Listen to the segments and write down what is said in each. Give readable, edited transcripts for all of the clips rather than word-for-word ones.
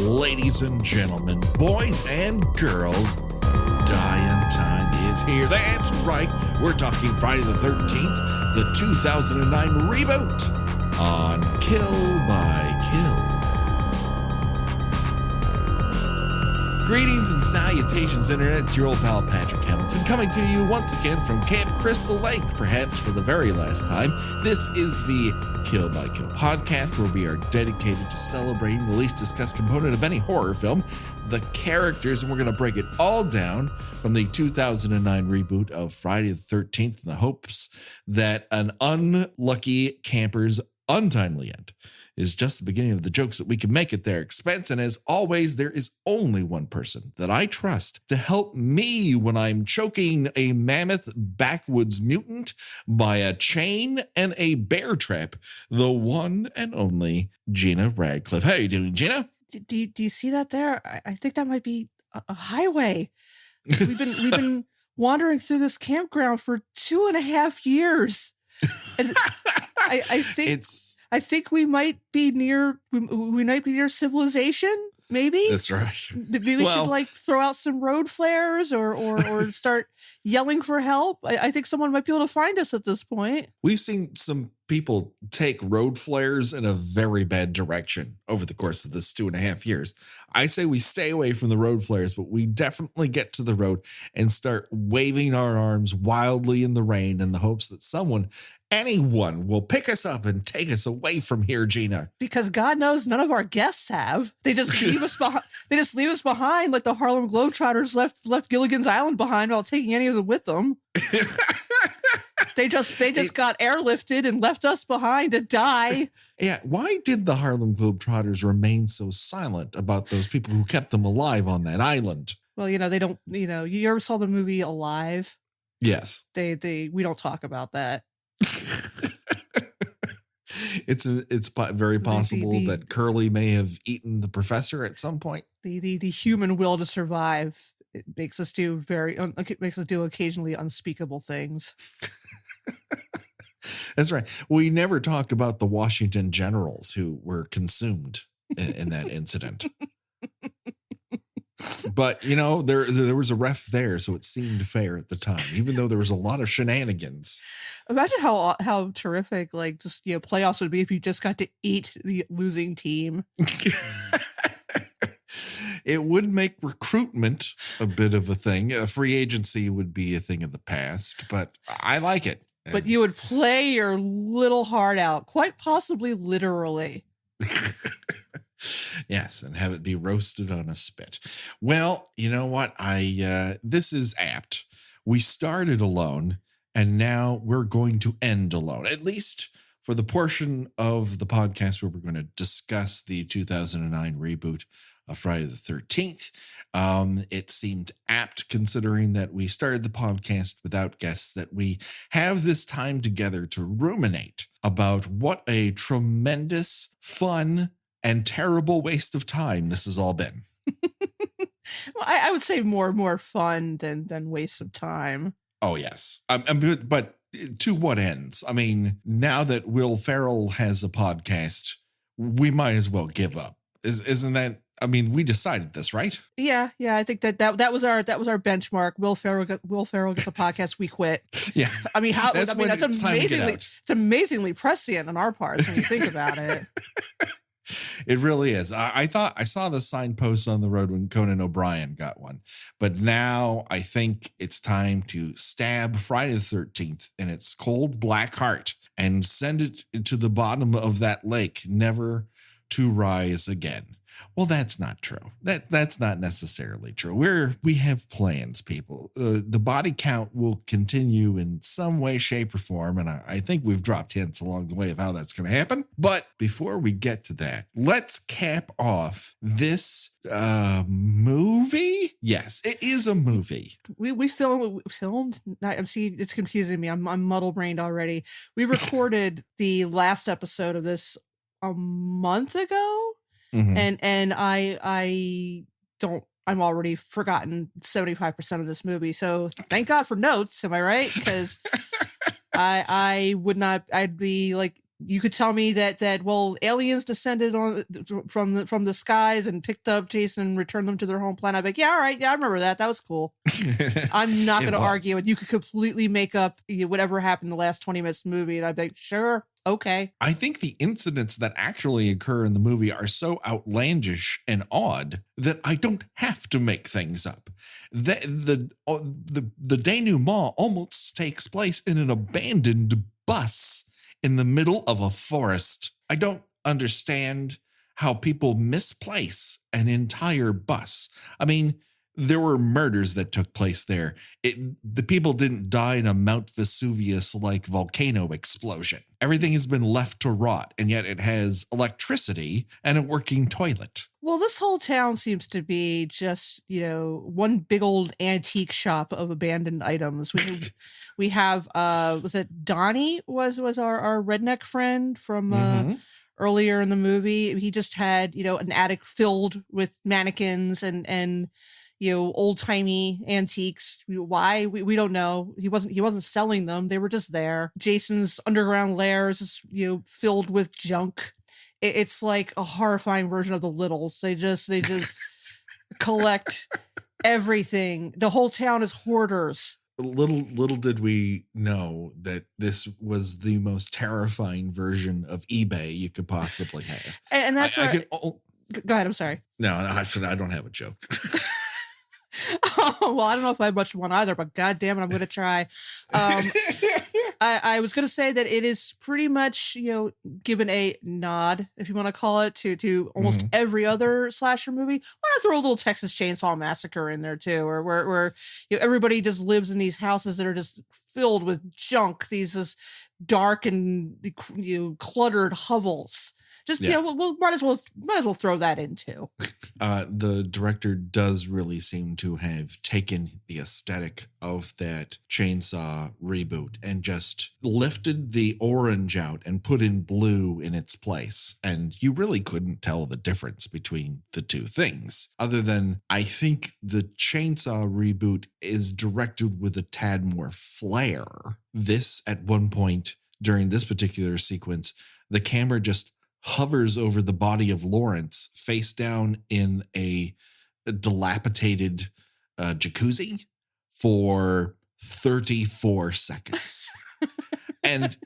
Ladies and gentlemen, boys and girls, dying time is here. That's right. We're talking Friday the 13th, the 2009 reboot on Kill by Kill. Greetings and salutations, Internet. It's your old pal, Patrick Hamilton, coming to you once again from Camp Crystal Lake, perhaps for the very last time. This is the Kill by Kill podcast, where we are dedicated to celebrating the least discussed component of any horror film, the characters, and we're going to break it all down from the 2009 reboot of Friday the 13th in the hopes that an unlucky camper's untimely end is just the beginning of the jokes that we can make at their expense. And as always, there is only one person that I trust to help me when I'm choking a mammoth backwoods mutant by a chain and a bear trap, the one and only Gena Radcliffe. How are you doing, Gena? Do you see that there? I think that might be a highway. We've been wandering through this campground for 2.5 years. And I think we might be near civilization. Maybe that's right. Maybe we should throw out some road flares or start yelling for help. I think someone might be able to find us at this point. We've seen some people take road flares in a very bad direction over the course of this 2.5 years. I say we stay away from the road flares, but we definitely get to the road and start waving our arms wildly in the rain in the hopes that anyone will pick us up and take us away from here, Gena. Because God knows none of our guests have. They just leave us behind. They just leave us behind like the Harlem Globetrotters left Gilligan's Island behind while taking any of them with them. They just got airlifted and left us behind to die. Yeah, why did the Harlem Globetrotters remain so silent about those people who kept them alive on that island? Well, they don't. You ever saw the movie Alive? Yes. We don't talk about that. It's very possible that Curly may have eaten the professor at some point. The human will to survive, it makes us do occasionally unspeakable things. That's right. We never talk about the Washington generals who were consumed in that incident. But, there was a ref there, so it seemed fair at the time, even though there was a lot of shenanigans. Imagine how terrific, playoffs would be if you just got to eat the losing team. It would make recruitment a bit of a thing. Free agency would be a thing of the past, but I like it. But you would play your little heart out, quite possibly literally. Yes, and have it be roasted on a spit. Well, you know what? This is apt. We started alone, and now we're going to end alone, at least for the portion of the podcast where we're going to discuss the 2009 reboot of Friday the 13th. It seemed apt, considering that we started the podcast without guests, that we have this time together to ruminate about what a tremendous, fun, and terrible waste of time this has all been. Well, I would say more fun than waste of time. Oh, yes. But to what ends? I mean, now that Will Ferrell has a podcast, we might as well give up. Isn't that? I mean, we decided this, right? Yeah. I think that was our benchmark. Will Ferrell gets a podcast. We quit. Yeah. I mean, it's amazingly prescient on our parts when you think about it. It really is. I thought I saw the signpost on the road when Conan O'Brien got one, but now I think it's time to stab Friday the 13th in its cold black heart and send it to the bottom of that lake, never to rise again. Well, that's not true. That's not necessarily true. We have plans, people. The body count will continue in some way, shape, or form, and I think we've dropped hints along the way of how that's going to happen. But before we get to that, let's cap off this movie. Yes, it is a movie. We filmed. See, it's confusing me. I'm muddle brained already. We recorded the last episode of this a month ago. Mm-hmm. And I'm already forgotten 75% of this movie. So thank God for notes. Am I right? Because I would not, I'd be like you could tell me that well, aliens descended from the skies and picked up Jason and returned them to their home planet. I'd be like, yeah, all right, yeah, I remember that. That was cool. I'm not going to argue with you. Could completely make up whatever happened the last 20 minutes of the movie, and I'd be like, sure, okay. I think the incidents that actually occur in the movie are so outlandish and odd that I don't have to make things up. The denouement almost takes place in an abandoned bus in the middle of a forest. I don't understand how people misplace an entire bus. I mean, there were murders that took place there. The people didn't die in a Mount Vesuvius-like volcano explosion. Everything has been left to rot, and yet it has electricity and a working toilet. Well, this whole town seems to be just, one big old antique shop of abandoned items. We have, was it Donnie was our redneck friend from earlier in the movie? He just had, an attic filled with mannequins and old timey antiques. Why? We don't know. He wasn't selling them. They were just there. Jason's underground lair is filled with junk. It's like a horrifying version of the Littles. They just collect everything. The whole town is hoarders. Little did we know that this was the most terrifying version of eBay you could possibly have. And that's right. Go ahead. I'm sorry. No, I don't have a joke. Oh, well, I don't know if I have much one either, but God damn it, I'm going to try. I was going to say that it is pretty much, given a nod, if you want to call it, to almost every other slasher movie. Why not throw a little Texas Chainsaw Massacre in there too, or where everybody just lives in these houses that are just filled with junk, these dark and cluttered hovels. Just we might as well throw that in too. The director does really seem to have taken the aesthetic of that chainsaw reboot and just lifted the orange out and put in blue in its place. And you really couldn't tell the difference between the two things, other than I think the chainsaw reboot is directed with a tad more flair. This, at one point during this particular sequence, the camera just hovers over the body of Lawrence face down in a dilapidated jacuzzi for 34 seconds. And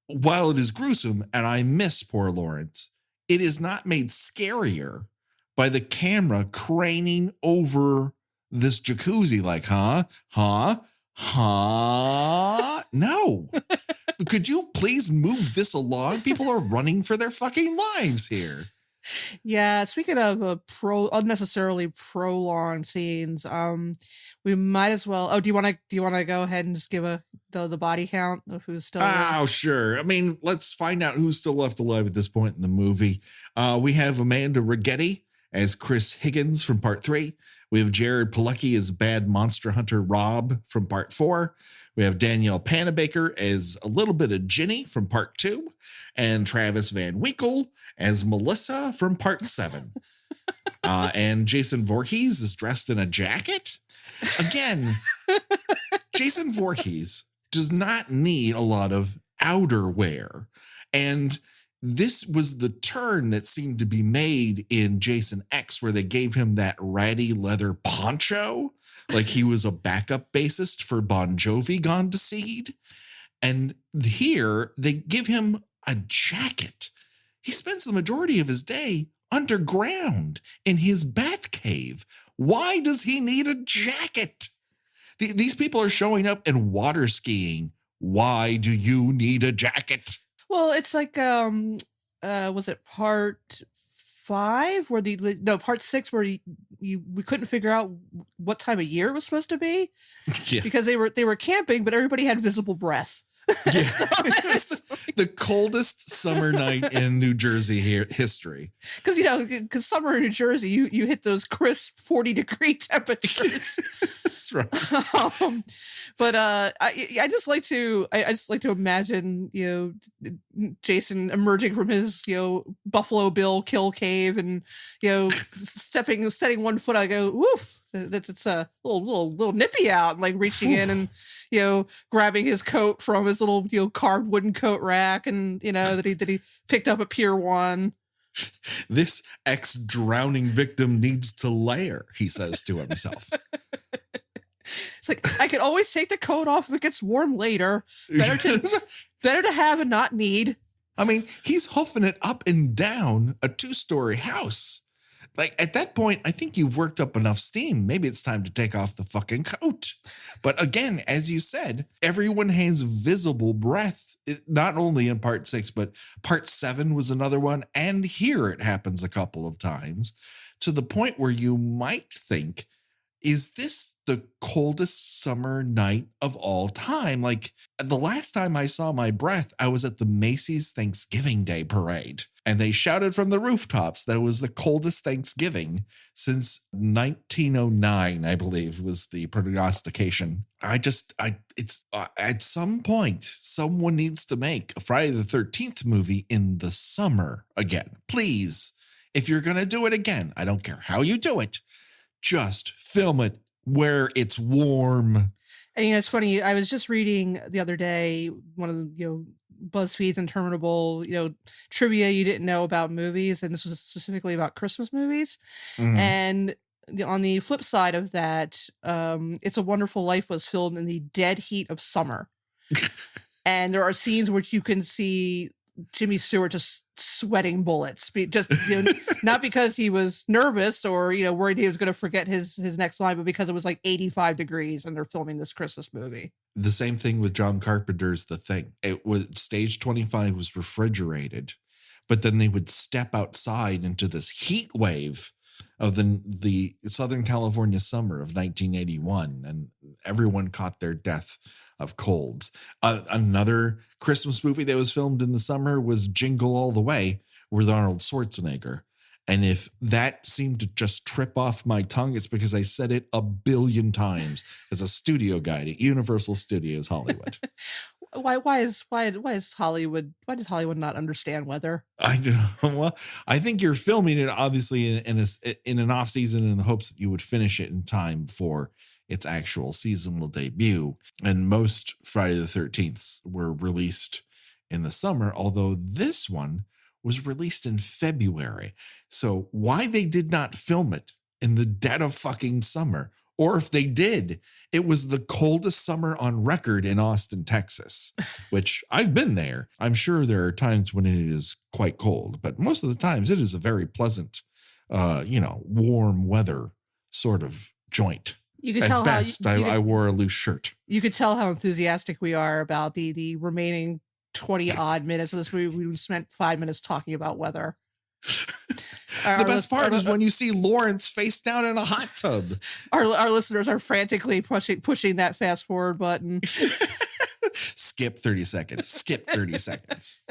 while it is gruesome, and I miss poor Lawrence, it is not made scarier by the camera craning over this jacuzzi like, no. Could you please move this along? People are running for their fucking lives here. Yeah, speaking of unnecessarily prolonged scenes, we might as well. Oh, do you want to go ahead and just give the body count of who's still alive? Oh, sure. I mean, let's find out who's still left alive at this point in the movie. We have Amanda Rigetti as Chris Higgins from Part 3. We have Jared Pilecki as Bad Monster Hunter Rob from Part 4. We have Danielle Panabaker as a little bit of Ginny from Part 2. And Travis Van Winkle as Melissa from Part 7. And Jason Voorhees is dressed in a jacket. Again, Jason Voorhees does not need a lot of outerwear. And this was the turn that seemed to be made in Jason X, where they gave him that ratty leather poncho, like he was a backup bassist for Bon Jovi gone to seed. And here they give him a jacket. He spends the majority of his day underground in his bat cave. Why does he need a jacket? These people are showing up and water skiing. Why do you need a jacket? Well, it's like, was it Part 5 where Part 6 where we couldn't figure out what time of year it was supposed to be because they were camping, but everybody had visible breath. Yeah. The coldest summer night in New Jersey history. Because summer in New Jersey, you hit those crisp 40-degree temperatures. That's right. But I just like to imagine, Jason emerging from his, Buffalo Bill kill cave and, setting one foot. I go, woof, it's a little nippy out, and like reaching in and, grabbing his coat from his little, carved wooden coat rack, and, that he picked up at Pier 1. This ex-drowning victim needs to layer, he says to himself. It's like, I could always take the coat off if it gets warm later. Better to have and not need. I mean, he's hoofing it up and down a 2-story house. Like, at that point, I think you've worked up enough steam. Maybe it's time to take off the fucking coat. But again, as you said, everyone has visible breath, not only in part 6, but part 7 was another one. And here it happens a couple of times, to the point where you might think, is this the coldest summer night of all time? Like, the last time I saw my breath, I was at the Macy's Thanksgiving Day Parade. And they shouted from the rooftops that it was the coldest Thanksgiving since 1909, I believe, was the prognostication. It's at some point, someone needs to make a Friday the 13th movie in the summer again. Please, if you're going to do it again, I don't care how you do it, just film it where it's warm. And it's funny, I was just reading the other day one of the BuzzFeed's interminable trivia you didn't know about movies, and this was specifically about Christmas movies. And on the flip side of that, It's a Wonderful Life was filmed in the dead heat of summer. And there are scenes which you can see Jimmy Stewart just sweating bullets, not because he was nervous or worried he was going to forget his next line, but because it was like 85 degrees and they're filming this Christmas movie. The same thing with John Carpenter's The Thing. It was stage 25 was refrigerated, but then they would step outside into this heat wave of the Southern California summer of 1981, and everyone caught their death of colds. Another Christmas movie that was filmed in the summer was Jingle All the Way with Arnold Schwarzenegger. And if that seemed to just trip off my tongue, it's because I said it a billion times as a studio guide at Universal Studios Hollywood. Why does Hollywood not understand weather? Well, I think you're filming it obviously in an off season in the hopes that you would finish it in time for its actual seasonal debut. And most Friday the 13th were released in the summer, although this one was released in February. So why they did not film it in the dead of fucking summer, or if they did, it was the coldest summer on record in Austin, Texas, which I've been there. I'm sure there are times when it is quite cold, but most of the times it is a very pleasant, warm weather sort of joint. You could tell best, I wore a loose shirt. You could tell how enthusiastic we are about the remaining 20 odd minutes of this movie. We spent 5 minutes talking about weather. The best part is when you see Lawrence face down in a hot tub. Our listeners are frantically pushing that fast forward button. Skip 30 seconds. Skip 30 seconds.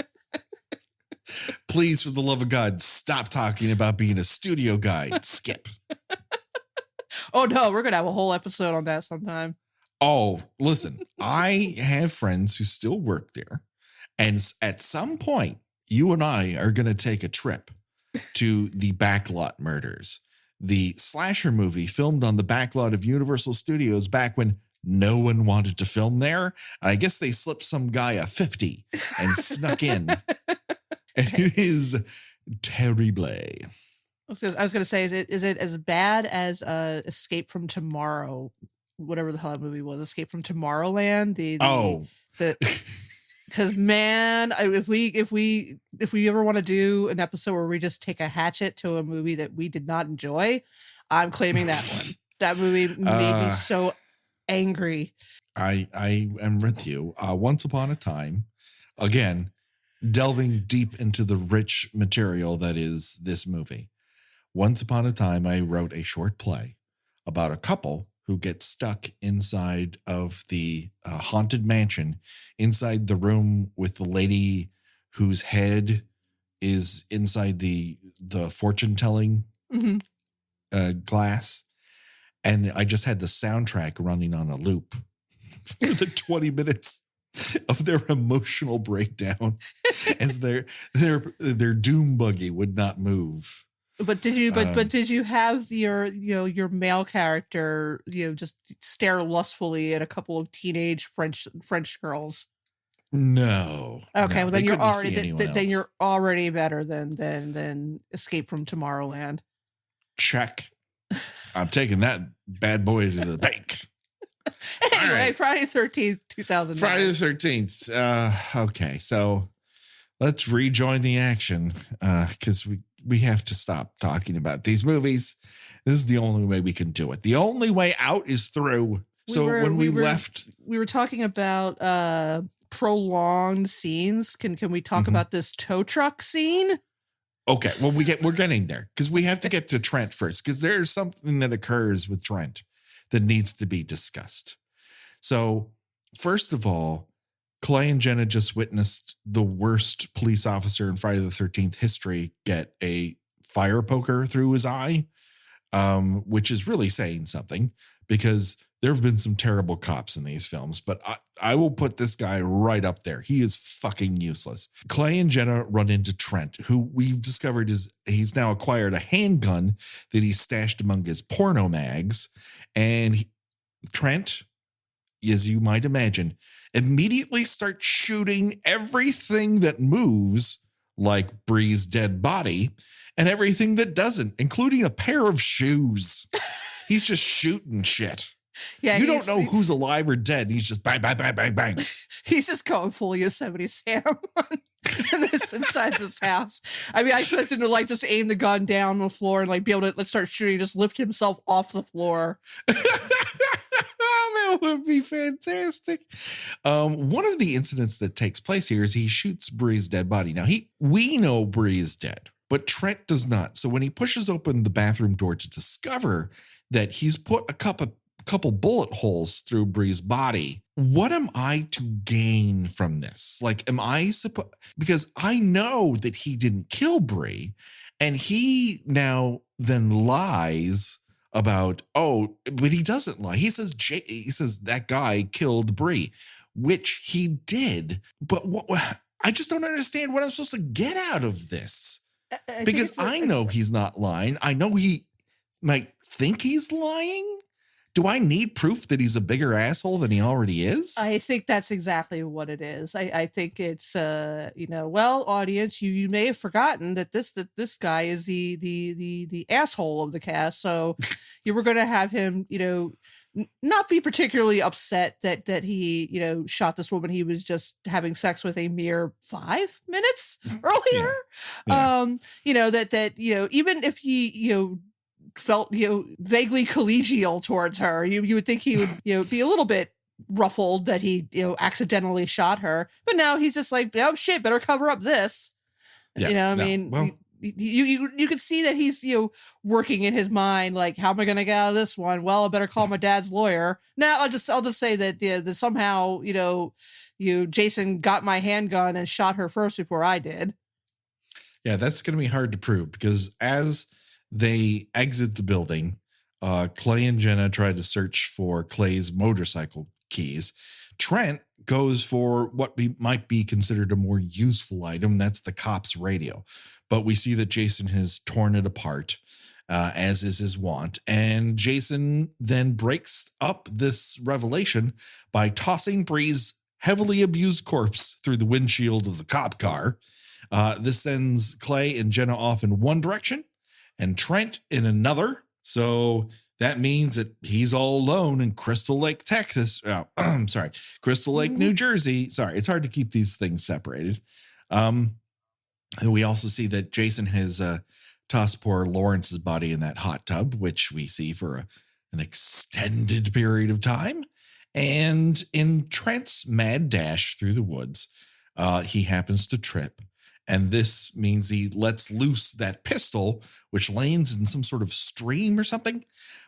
Please, for the love of God, stop talking about being a studio guide. Skip. Oh no, we're gonna have a whole episode on that sometime. Oh, listen, I have friends who still work there, and at some point, you and I are going to take a trip to the Backlot Murders, the slasher movie filmed on the backlot of Universal Studios back when no one wanted to film there. I guess they slipped some guy a 50 and snuck in. And it is terrible. I was going to say, is it as bad as Escape from Tomorrow, whatever the hell that movie was, Escape from Tomorrowland? Because man, if we ever want to do an episode where we just take a hatchet to a movie that we did not enjoy, I'm claiming that one. That movie made me so angry. I am with you. Once Upon a Time, again, delving deep into the rich material that is this movie. Once upon a time, I wrote a short play about a couple who get stuck inside of the haunted mansion, inside the room with the lady whose head is inside the fortune telling glass. And I just had the soundtrack running on a loop for the 20 minutes of their emotional breakdown as their doom buggy would not move. But did you did you have your male character just stare lustfully at a couple of teenage French girls? No. Okay, no, well then you're already better than Escape from Tomorrowland. Check. I'm taking that bad boy to the bank. Anyway, right. Friday 13th, 2009. Friday the 13th. Okay, so let's rejoin the action because we have to stop talking about these movies. This is the only way we can do it. The only way out is through. We were talking about prolonged scenes. Can we talk about this tow truck scene? Okay, well we're getting there because we have to get to Trent first because there's something that occurs with Trent that needs to be discussed. So first of all, Clay and Jenna just witnessed the worst police officer in Friday the 13th history get a fire poker through his eye, which is really saying something because there have been some terrible cops in these films, but I will put this guy right up there. He is fucking useless. Clay and Jenna run into Trent, who we've discovered he's now acquired a handgun that he stashed among his porno mags. And Trent, as you might imagine, immediately starts shooting everything that moves, like Bree's dead body, and everything that doesn't, including a pair of shoes. He's just shooting shit. Yeah, you don't know who's alive or dead. He's just bang, bang, bang, bang, bang. He's just going full Yosemite Sam inside this house. I mean, I expect him to just aim the gun down on the floor and be able to start shooting, just lift himself off the floor. That would be fantastic. One of the incidents that takes place here is he shoots Bree's dead body. Now we know Bree is dead, but Trent does not. So when he pushes open the bathroom door to discover that he's put a couple bullet holes through Bree's body, what am I to gain from this? Am I supposed, because I know that he didn't kill Bree, and he now then lies about, but he doesn't lie. He says that guy killed Bree, which he did. But I just don't understand what I'm supposed to get out of this. Because I know he's not lying. I know he might think he's lying. Do I need proof that he's a bigger asshole than he already is? I think that's exactly what it is. I think it's, audience, you may have forgotten that this guy is the asshole of the cast. So you were going to have him, not be particularly upset that he, shot this woman he was just having sex with a mere 5 minutes earlier. Yeah. Yeah. Even if he, felt vaguely collegial towards her, you would think he would be a little bit ruffled that he accidentally shot her, but now he's just like, oh shit, better cover up this. You could see that he's working in his mind, like, how am I gonna get out of this one? Well, I better call my dad's lawyer. Now I'll just say that somehow Jason got my handgun and shot her first before I did. Yeah, that's gonna be hard to prove because as they exit the building, Clay and Jenna try to search for Clay's motorcycle keys. Trent goes for what might be considered a more useful item. That's the cop's radio. But we see that Jason has torn it apart, as is his wont. And Jason then breaks up this revelation by tossing Bree's heavily abused corpse through the windshield of the cop car. This sends Clay and Jenna off in one direction and Trent in another. So that means that he's all alone in Crystal Lake, Texas. Crystal Lake, New Jersey. Sorry, it's hard to keep these things separated. And we also see that Jason has tossed poor Lawrence's body in that hot tub, which we see for an extended period of time. And in Trent's mad dash through the woods, he happens to trip. And this means he lets loose that pistol, which lands in some sort of stream or something.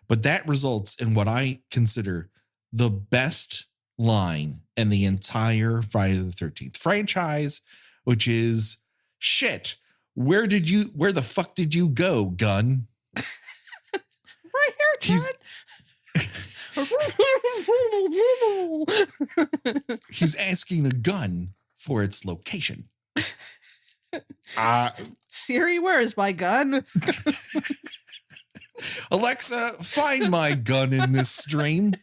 But that results in what I consider the best line in the entire Friday the 13th franchise, which is, shit, where the fuck did you go, gun? Right here, Trent. He's asking a gun for its location. Siri, where is my gun? Alexa, find my gun in this stream.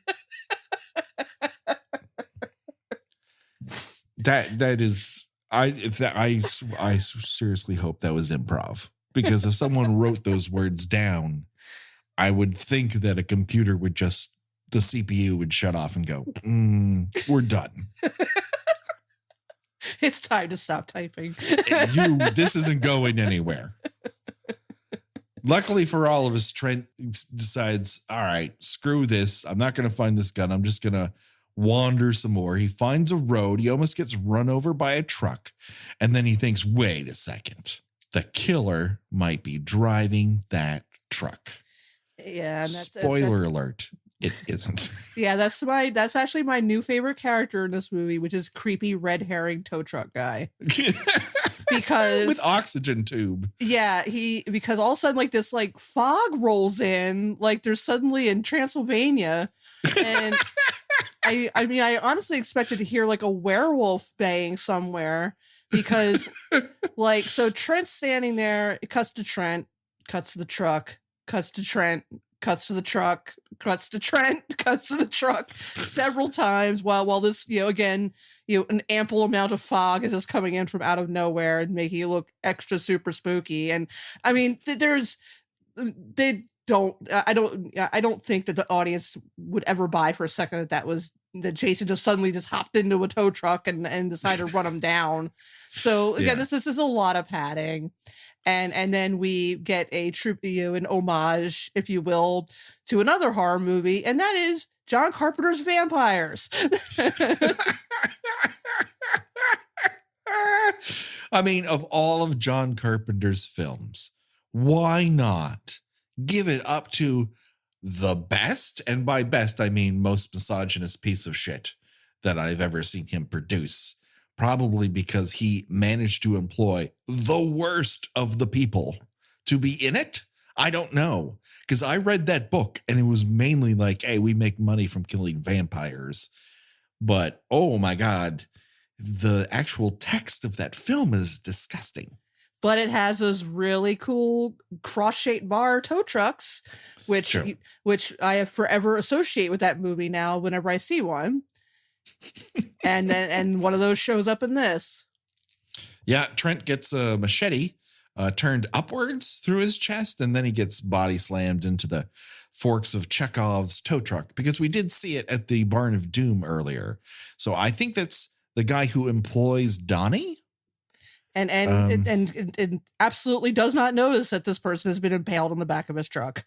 That is, I seriously hope that was improv, because if someone wrote those words down, I would think that a computer would just, the CPU would shut off and go, we're done. It's time to stop typing. This isn't going anywhere. Luckily for all of us, Trent decides, all right, screw this. I'm not going to find this gun. I'm just going to wander some more. He finds a road. He almost gets run over by a truck. And then he thinks, wait a second. The killer might be driving that truck. Yeah. And Spoiler alert. It isn't. Yeah, that's actually my new favorite character in this movie, which is creepy red herring tow truck guy. Because with oxygen tube. Yeah, because all of a sudden like this like fog rolls in, like they're suddenly in Transylvania. And I mean I honestly expected to hear like a werewolf baying somewhere, because like, so Trent's standing there, it cuts to Trent, cuts to the truck, cuts to Trent, cuts to the truck, cuts to Trent, cuts to the truck several times while this, again, an ample amount of fog is just coming in from out of nowhere and making it look extra super spooky. And I mean, I don't think that the audience would ever buy for a second that Jason just suddenly just hopped into a tow truck and decided to run him down. So again, this is a lot of padding. And then we get an homage, if you will, to another horror movie, and that is John Carpenter's Vampires. I mean, of all of John Carpenter's films, why not give it up to the best? And by best, I mean most misogynist piece of shit that I've ever seen him produce. Probably because he managed to employ the worst of the people to be in it. I don't know. Because I read that book and it was mainly like, hey, we make money from killing vampires. But, oh my God, the actual text of that film is disgusting. But it has those really cool cross-shaped bar tow trucks, which I forever associate with that movie now whenever I see one. and one of those shows up in this. Yeah, Trent gets a machete turned upwards through his chest, and then he gets body slammed into the forks of Chekhov's tow truck, because we did see it at the Barn of Doom earlier. So I think that's the guy who employs Donnie. And absolutely does not notice that this person has been impaled on the back of his truck.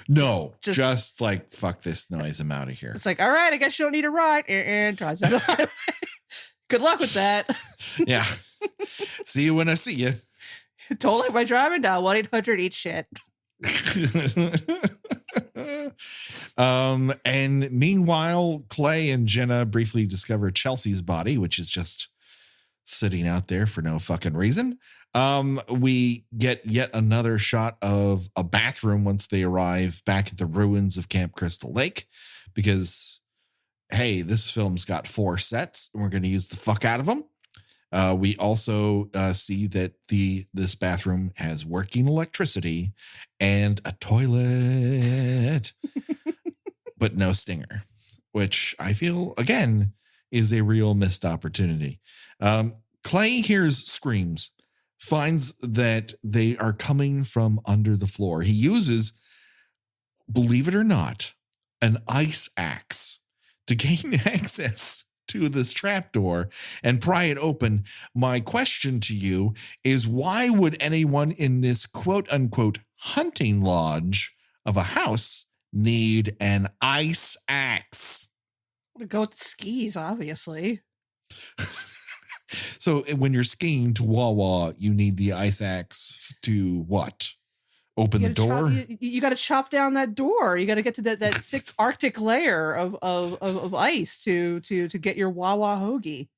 No, just like, fuck this noise, I'm out of here. It's like, all right, I guess you don't need a ride. And drives down the highway. Good luck with that. Yeah. See you when I see you. Don't like my driving down 1-800-EAT-SHIT. And meanwhile, Clay and Jenna briefly discover Chelsea's body, which is just sitting out there for no fucking reason. We get yet another shot of a bathroom once they arrive back at the ruins of Camp Crystal Lake, because, hey, this film's got 4 sets and we're going to use the fuck out of them. We also see that this bathroom has working electricity and a toilet, but no stinger, which I feel, again, is a real missed opportunity. Clay hears screams, finds that they are coming from under the floor. He uses, believe it or not, an ice axe to gain access to this trapdoor and pry it open. My question to you is, why would anyone in this quote unquote hunting lodge of a house need an ice axe? To go with the skis, obviously. So when you're skiing to Wawa, you need the ice axe to what? Open the door? You got to chop down that door. You got to get to that thick Arctic layer of ice to get your Wawa hoagie.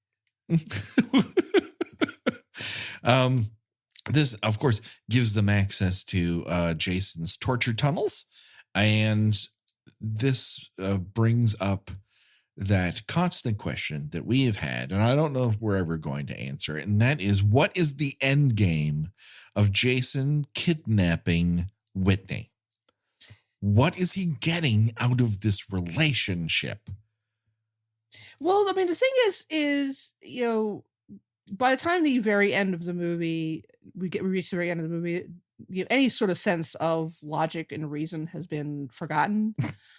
This, of course, gives them access to Jason's torture tunnels. And this brings up that constant question that we have had, and I don't know if we're ever going to answer it, and that is, what is the end game of Jason kidnapping Whitney? What is he getting out of this relationship? Well, I mean, the thing is, by the time the very end of the movie, we reach the very end of the movie, any sort of sense of logic and reason has been forgotten.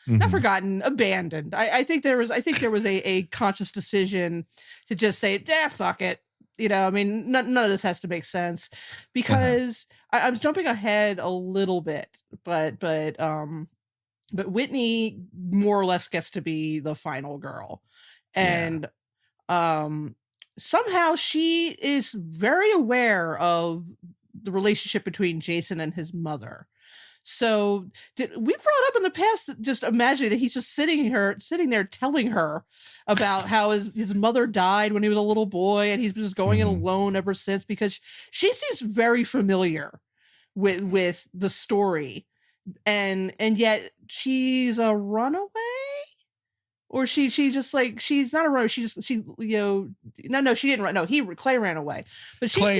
Not forgotten, abandoned. I think there was a conscious decision to just say, fuck it. I mean, none of this has to make sense, because I'm jumping ahead a little bit, but Whitney more or less gets to be the final girl. And somehow she is very aware of the relationship between Jason and his mother. So we brought up in the past, just imagining that he's just sitting there telling her about how his mother died when he was a little boy, and he's just going it alone ever since, because she seems very familiar with the story, and yet she's a runaway. Or she just like, she's not a runner. She no, she didn't run. No, Clay ran away. But Clay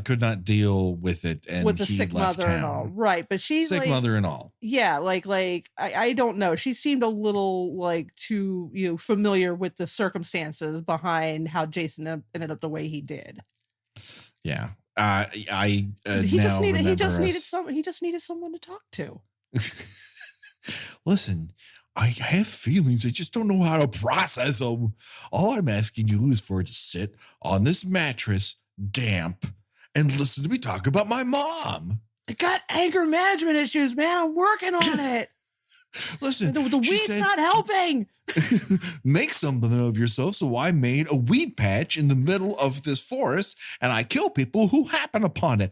could not deal with it, and with the sick mother and all. Right, but she's sick mother and all. Yeah, I don't know. She seemed a little like too familiar with the circumstances behind how Jason ended up the way he did. Yeah, he just needed someone to talk to. Listen, I have feelings. I just don't know how to process them. All I'm asking you is for it to sit on this mattress, damp, and listen to me talk about my mom. I got anger management issues, man. I'm working on it. Listen, the weed's not helping. Make something of yourself. So I made a weed patch in the middle of this forest, and I kill people who happen upon it.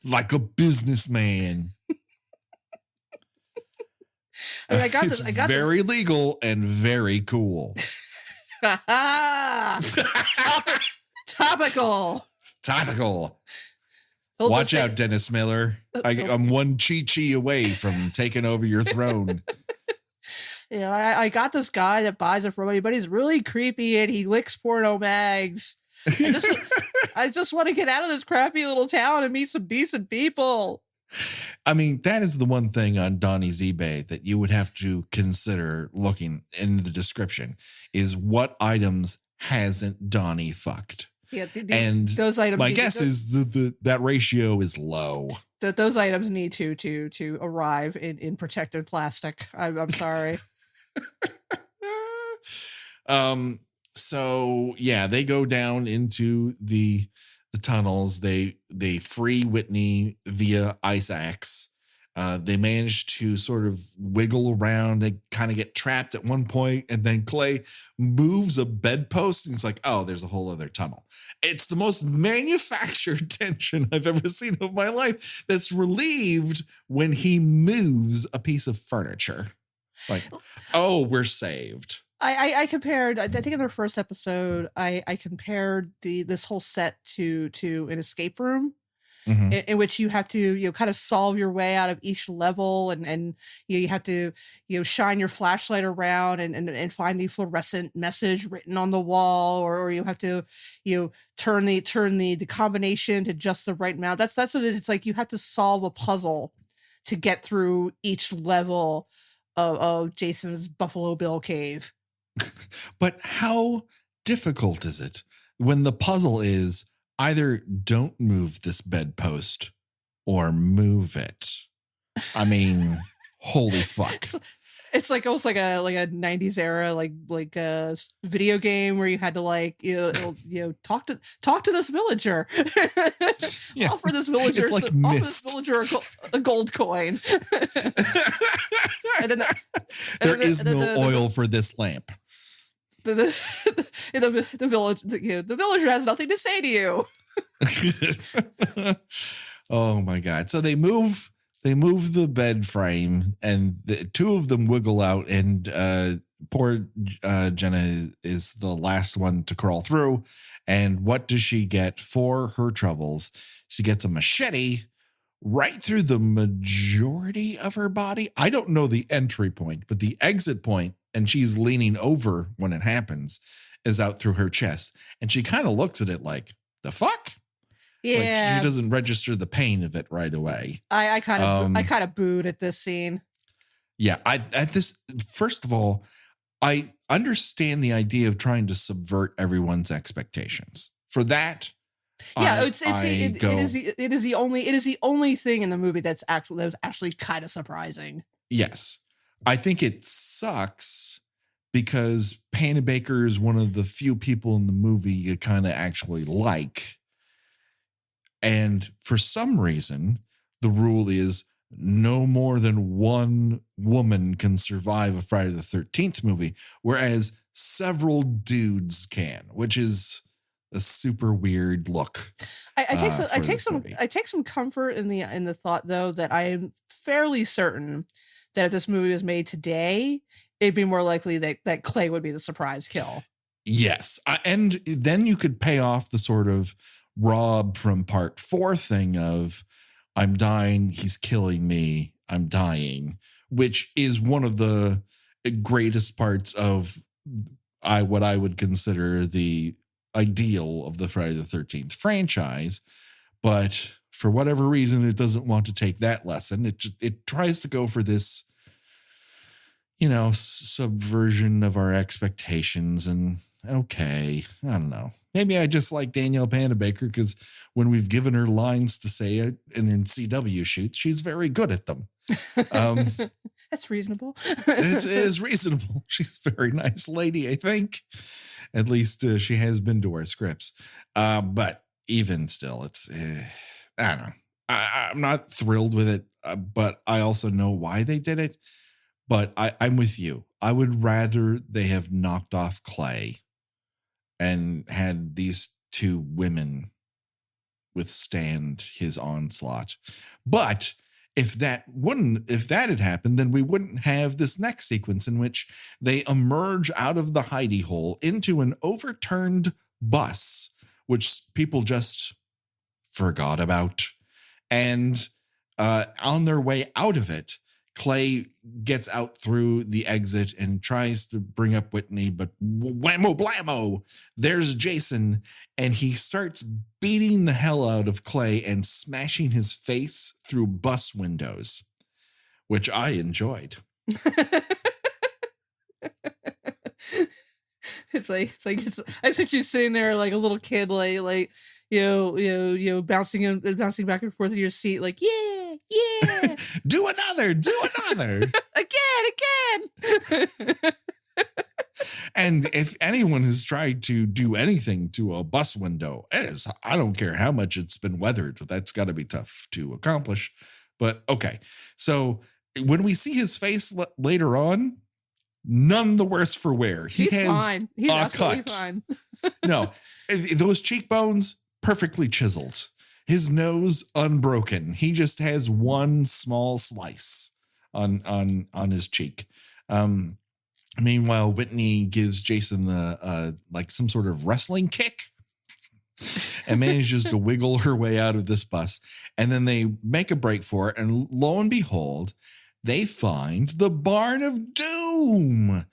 Like a businessman. I got this. Very legal and very cool. Topical. Watch out, Dennis Miller. I'm one chi away from taking over your throne. I got this guy that buys it from me, but he's really creepy and he licks porno mags. I just want to get out of this crappy little town and meet some decent people. I mean, that is the one thing on Donnie's eBay that you would have to consider looking in the description, is what items hasn't Donnie fucked. Yeah, and those items. My guess is that ratio is low. That those items need to arrive in protected plastic. I'm sorry. So yeah, they go down into the tunnels. They free Whitney via ice axe. They manage to sort of wiggle around. They kind of get trapped at one point, and then Clay moves a bedpost, and it's like, oh, there's a whole other tunnel. It's the most manufactured tension I've ever seen of my life that's relieved when he moves a piece of furniture. Like, oh, we're saved. I compared, I think in their first episode, I compared this whole set to an escape room. Mm-hmm. In which you have to kind of solve your way out of each level, and you have to shine your flashlight around and find the fluorescent message written on the wall, or you have to turn the combination to just the right amount. That's what it is. It's like you have to solve a puzzle to get through each level of Jason's Buffalo Bill cave. But how difficult is it when the puzzle is either don't move this bedpost or move it? I mean, holy fuck. It's like almost like a 90s era like a video game where you had to talk to this villager. Yeah. Offer this villager a gold coin. There is no oil for this lamp. The villager has nothing to say to you. Oh my God. So they move the bed frame, and the two of them wiggle out, and poor Jenna is the last one to crawl through. And what does she get for her troubles? She gets a machete right through the majority of her body. I don't know the entry point, but the exit point, and she's leaning over when it happens, is out through her chest. And she kind of looks at it like, the fuck? Yeah. Like she doesn't register the pain of it right away. I kind of booed at this scene. Yeah. First of all, I understand the idea of trying to subvert everyone's expectations. For that, yeah, it is the only thing in the movie that was actually kind of surprising. Yes. I think it sucks because Panabaker is one of the few people in the movie you kind of actually like. And for some reason, the rule is no more than one woman can survive a Friday the 13th movie, whereas several dudes can, which is a super weird look. I take some comfort in the thought, though, that I am fairly certain that if this movie was made today, it'd be more likely that Clay would be the surprise kill. Yes. And then you could pay off the sort of Rob from part 4 thing of I'm dying, he's killing me, I'm dying, which is one of the greatest parts of what I would consider the ideal of the Friday the 13th franchise. But for whatever reason, it doesn't want to take that lesson. It tries to go for this, subversion of our expectations. And okay, I don't know. Maybe I just like Danielle Panabaker because when we've given her lines to say it and in CW shoots, she's very good at them. That's reasonable. It is reasonable. She's a very nice lady, I think. At least she has been to our scripts. But even still, it's, I don't know. I'm not thrilled with it, but I also know why they did it. But I'm with you. I would rather they have knocked off Clay and had these two women withstand his onslaught. But if that had happened, then we wouldn't have this next sequence in which they emerge out of the hidey hole into an overturned bus, which people just forgot about. And on their way out of it, Clay gets out through the exit and tries to bring up Whitney, but whammo blammo, there's Jason, and he starts beating the hell out of Clay and smashing his face through bus windows, which I enjoyed. I think she's sitting there like a little kid, like bouncing back and forth in your seat, like yeah. do another again. And if anyone has tried to do anything to a bus window, I don't care how much it's been weathered, that's got to be tough to accomplish. But okay, so when we see his face later on, none the worse for wear. He's fine. He's absolutely fine. No, those cheekbones perfectly chiseled. His nose unbroken. He just has one small slice on his cheek. Meanwhile, Whitney gives Jason like some sort of wrestling kick and manages to wiggle her way out of this bus. And then they make a break for it. And lo and behold, they find the Barn of Doom.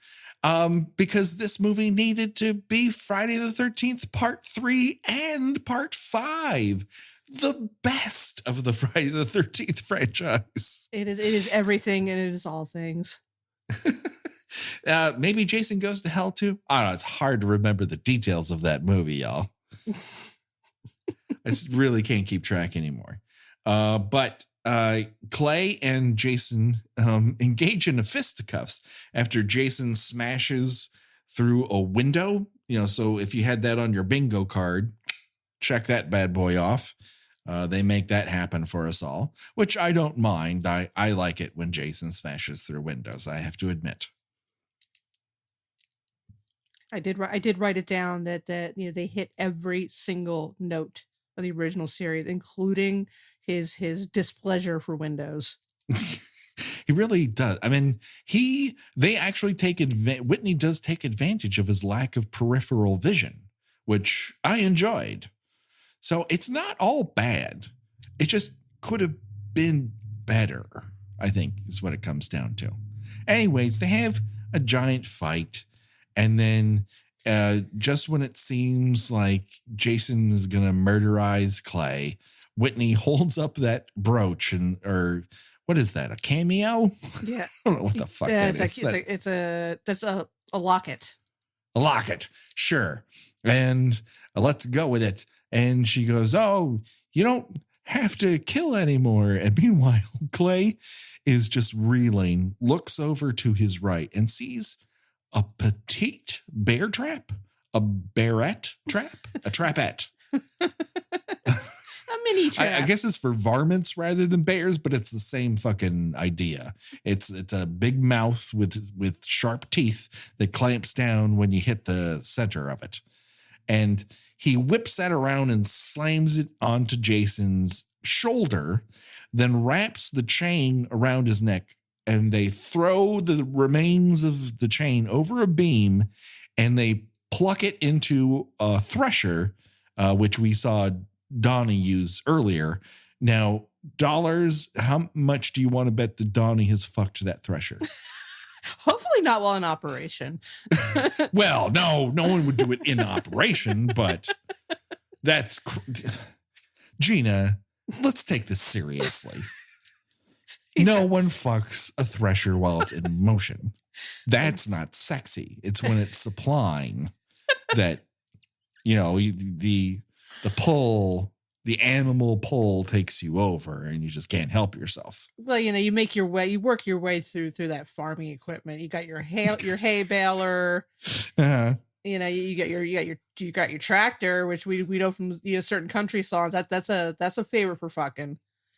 Because this movie needed to be Friday the 13th, part 3 and part 5. The best of the Friday the 13th franchise. It is everything and it is all things. Maybe Jason Goes to Hell too. I don't know. It's hard to remember the details of that movie, y'all. I really can't keep track anymore. But Clay and Jason engage in a fisticuffs after Jason smashes through a window. So if you had that on your bingo card, check that bad boy off. They make that happen for us all, which I don't mind. I like it when Jason smashes through windows, I have to admit. I did write it down that they hit every single note of the original series, including his displeasure for windows. He really does. I mean, they actually Whitney does take advantage of his lack of peripheral vision, which I enjoyed. So it's not all bad. It just could have been better, I think, is what it comes down to. Anyways, they have a giant fight, and then just when it seems like Jason is going to murderize Clay, Whitney holds up that brooch or what is that? A cameo? Yeah. I don't know what the fuck that is. That's a locket. A locket. Sure. And let's go with it. And she goes, oh, you don't have to kill anymore. And meanwhile, Clay is just reeling, looks over to his right and sees a petite bear trap, a bearette trap, a trapette. A mini trap. I guess it's for varmints rather than bears, but it's the same fucking idea. It's a big mouth with sharp teeth that clamps down when you hit the center of it. And he whips that around and slams it onto Jason's shoulder, then wraps the chain around his neck, and they throw the remains of the chain over a beam, and they pluck it into a thresher, which we saw Donnie use earlier. Now, dollars, how much do you want to bet that Donnie has fucked that thresher? Hopefully not while in operation. Well, no one would do it in operation, but that's Gena, let's take this seriously. No one fucks a thresher while it's in motion. That's not sexy. It's when it's supplying that, the pull, the animal pull takes you over and you just can't help yourself. Well, you work your way through that farming equipment. You got your hay baler. Uh-huh. You got your tractor, which we know from certain country songs that's a favorite for fucking.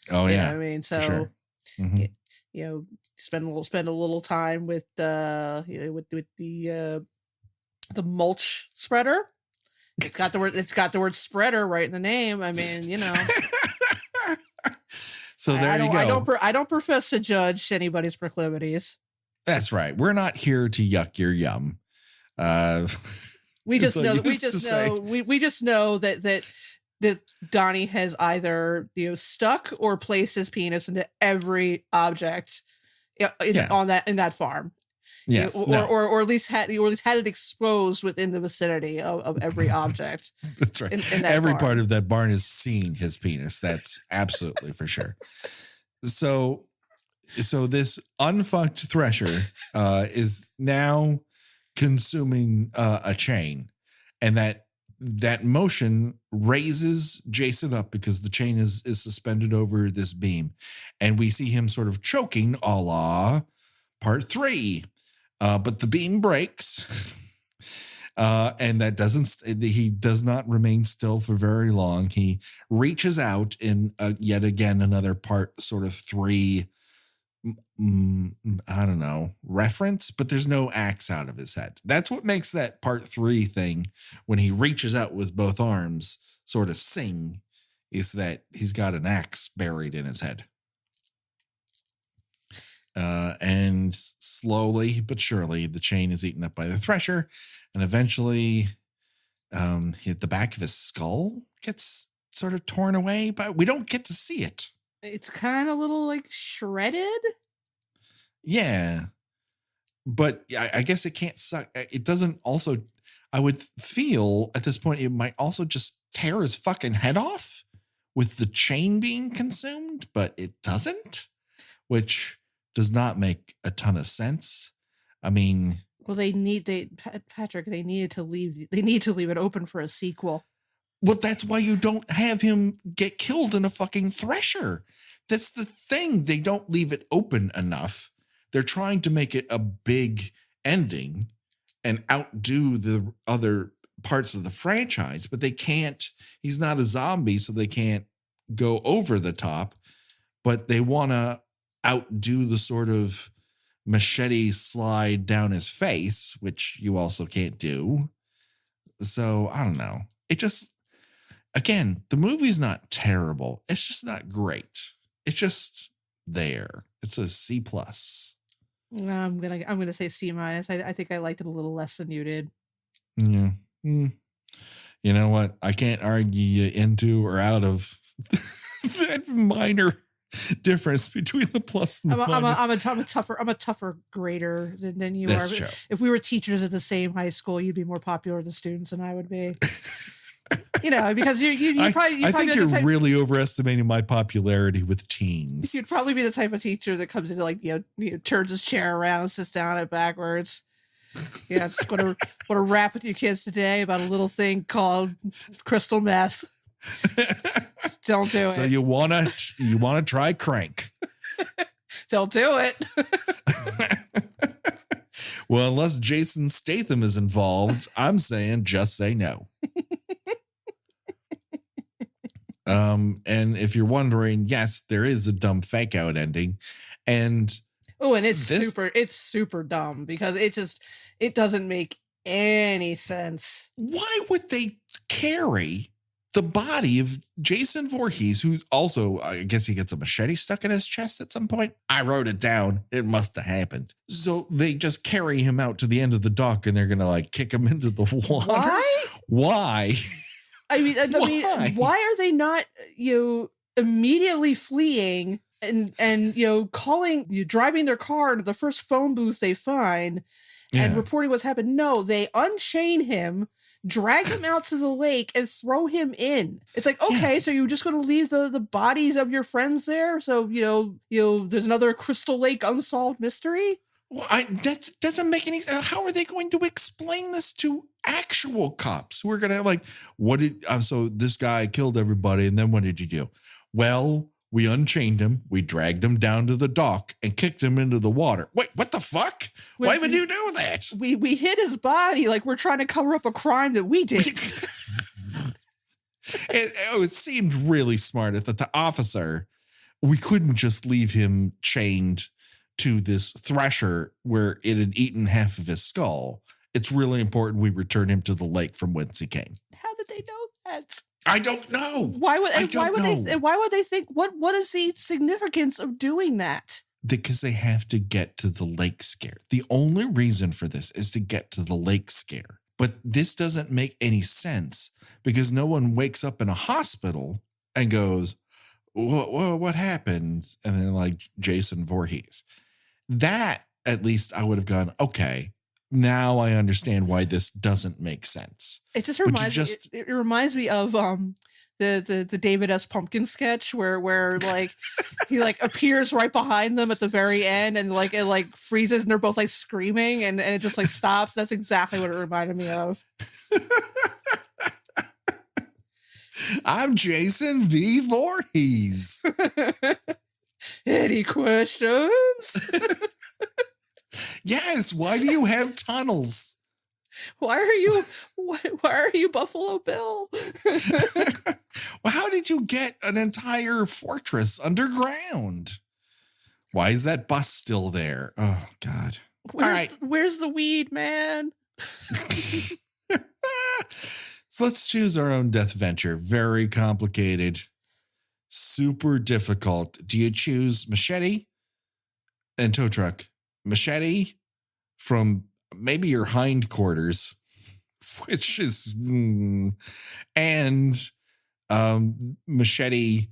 Oh yeah, I mean, so sure. Mm-hmm. Spend a little time with the mulch spreader. It's got the word spreader right in the name. I mean, So there you go. I don't profess to judge anybody's proclivities. That's right. We're not here to yuck your yum. We just know that Donnie has either stuck or placed his penis into every object in that farm. Yes, or at least had it exposed within the vicinity of every object. That's right. In every farm. part of that barn is seeing his penis. That's absolutely for sure. So this unfucked thresher is now consuming a chain, and that motion raises Jason up because the chain is suspended over this beam, and we see him sort of choking a la part 3. But the beam breaks, and he does not remain still for very long. He reaches out in yet again another part sort of 3, I don't know, reference, but there's no axe out of his head. That's what makes that part 3 thing when he reaches out with both arms sort of sing, is that he's got an axe buried in his head. And slowly but surely, the chain is eaten up by the thresher, and eventually the back of his skull gets sort of torn away, but we don't get to see it. It's kind of a little like shredded. Yeah. But I guess it can't suck. It doesn't also, I would feel at this point, it might also just tear his fucking head off with the chain being consumed, but it doesn't, which does not make a ton of sense. I mean, well, Patrick, they need to leave it open for a sequel. Well, that's why you don't have him get killed in a fucking thresher. That's the thing. They don't leave it open enough. They're trying to make it a big ending and outdo the other parts of the franchise, but they can't. He's not a zombie, so they can't go over the top, but they want to outdo the sort of machete slide down his face, which you also can't do. So I don't know. It just, again, the movie's not terrible. It's just not great. It's just there. It's a C+. I'm gonna say C-. I think I liked it a little less than you did. Yeah. You know what? I can't argue you into or out of that minor difference between the plus and the minus. I'm a tougher grader than you That's are. true. If we were teachers at the same high school, you'd be more popular with the students than I would be. Because I think you're really overestimating my popularity with teens. You'd probably be the type of teacher that comes into turns his chair around and sits down it backwards. Yeah, just going to rap with you kids today about a little thing called crystal meth. Don't do it. So you wanna try crank? Don't do it. Well, unless Jason Statham is involved, I'm saying just say no. And if you're wondering, yes, there is a dumb fake out ending, and it's super dumb because it doesn't make any sense. Why would they carry the body of Jason Voorhees, who also, I guess he gets a machete stuck in his chest at some point? I wrote it down. It must have happened. So they just carry him out to the end of the dock and they're going to kick him into the water. Why? I mean, why are they not, immediately fleeing and driving their car into the first phone booth they find and reporting what's happened? No, they unchain him, drag him out to the lake and throw him in. It's like, okay, so you're just going to leave the bodies of your friends there? So, there's another Crystal Lake unsolved mystery? Well, that doesn't make any sense. How are they going to explain this to actual cops who are going to so this guy killed everybody. And then what did you do? Well, we unchained him. We dragged him down to the dock and kicked him into the water. Wait, what the fuck? Why would you do that? We hid his body like we're trying to cover up a crime that we did. It seemed really smart at the officer. We couldn't just leave him chained to this thresher where it had eaten half of his skull. It's really important we return him to the lake from whence he came. How did they know that? I don't know. Why would they think what is the significance of doing that? Because they have to get to the lake scare. The only reason for this is to get to the lake scare. But this doesn't make any sense because no one wakes up in a hospital and goes, what happened? And then Jason Voorhees. That, at least I would have gone, okay, now I understand why this doesn't make sense. It just reminds me of the David S. Pumpkin sketch where he appears right behind them at the very end and it freezes and they're both screaming and it just stops. That's exactly what it reminded me of. I'm Jason V. Voorhees. Any questions? Yes. Why do you have tunnels? Why are you Buffalo Bill? Well, how did you get an entire fortress underground? Why is that bus still there? Oh, God. Where's the weed, man? So let's choose our own death venture. Very complicated. Super difficult. Do you choose machete and tow truck? Machete from maybe your hindquarters, which is, and machete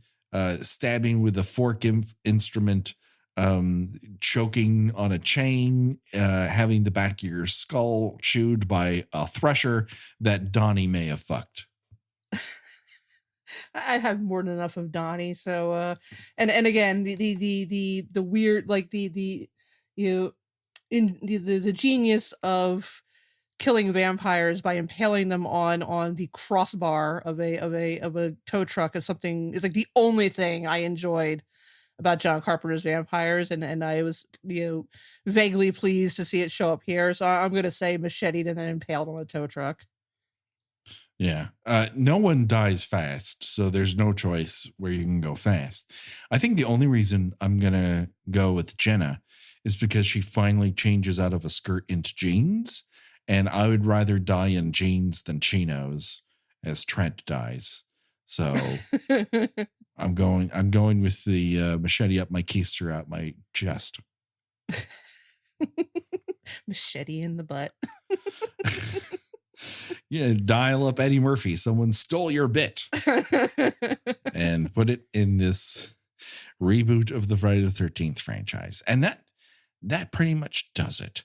stabbing with a fork instrument, choking on a chain, having the back of your skull chewed by a thresher that Donnie may have fucked. I have more than enough of Donnie. So, and again, the weird, the genius of killing vampires by impaling them on the crossbar of a tow truck is the only thing I enjoyed about John Carpenter's vampires. And I was, vaguely pleased to see it show up here. So I'm going to say macheted and then impaled on a tow truck. Yeah. No one dies fast, so there's no choice where you can go fast. I think the only reason I'm going to go with Jenna is because she finally changes out of a skirt into jeans, and I would rather die in jeans than chinos as Trent dies. So I'm going with the machete up my keister out my chest. Machete in the butt. Yeah, dial up Eddie Murphy. Someone stole your bit and put it in this reboot of the Friday the 13th franchise. And that pretty much does it.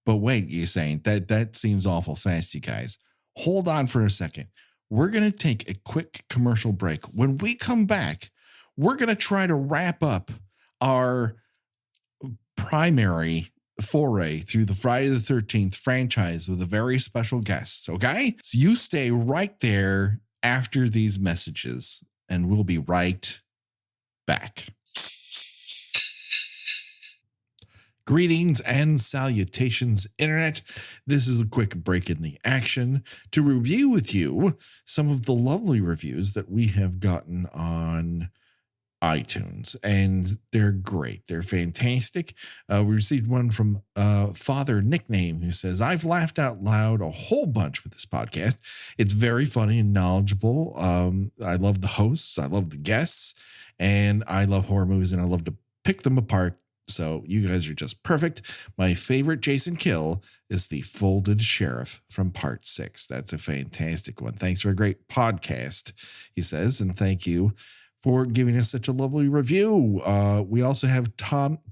But wait, you're saying that seems awful fast, you guys. Hold on for a second. We're going to take a quick commercial break. When we come back, we're going to try to wrap up our primary foray through the Friday the 13th franchise with a very special guest. Okay? So you stay right there after these messages, and we'll be right back. Greetings and salutations, Internet. This is a quick break in the action to review with you some of the lovely reviews that we have gotten on iTunes, and they're great. They're fantastic. We received one from Father Nickname, who says, I've laughed out loud a whole bunch with this podcast. It's very funny and knowledgeable. I love the hosts. I love the guests, and I love horror movies, and I love to pick them apart. So you guys are just perfect. My favorite Jason kill is the folded sheriff from part 6. That's a fantastic one. Thanks for a great podcast, he says. And thank you for giving us such a lovely review. We also have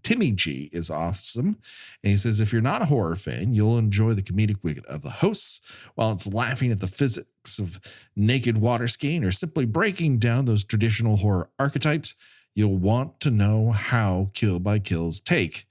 Timmy G is awesome. And he says, if you're not a horror fan, you'll enjoy the comedic wit of the hosts while it's laughing at the physics of naked water skiing or simply breaking down those traditional horror archetypes. You'll want to know how Kill by Kill's take